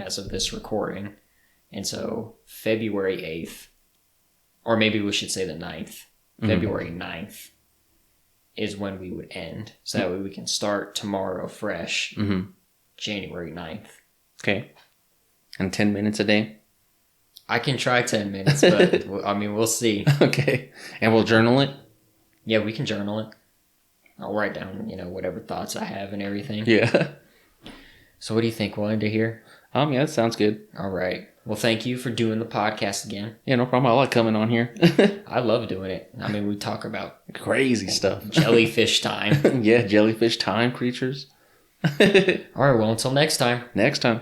as of this recording, And so February 8th, or maybe we should say the 9th, February 9th is when we would end. So that way we can start tomorrow fresh, January 9th. Okay. And 10 minutes a day? I can try 10 minutes, but I mean, we'll see. Okay. And we'll journal it? Yeah, we can journal it. I'll write down, whatever thoughts I have and everything. Yeah. So what do you think? We'll end it here? Yeah, that sounds good. All right. Well, thank you for doing the podcast again. Yeah, no problem. I like coming on here. I love doing it. I mean, we talk about crazy stuff. Jellyfish time. Yeah, jellyfish time creatures. All right, well, until next time. Next time.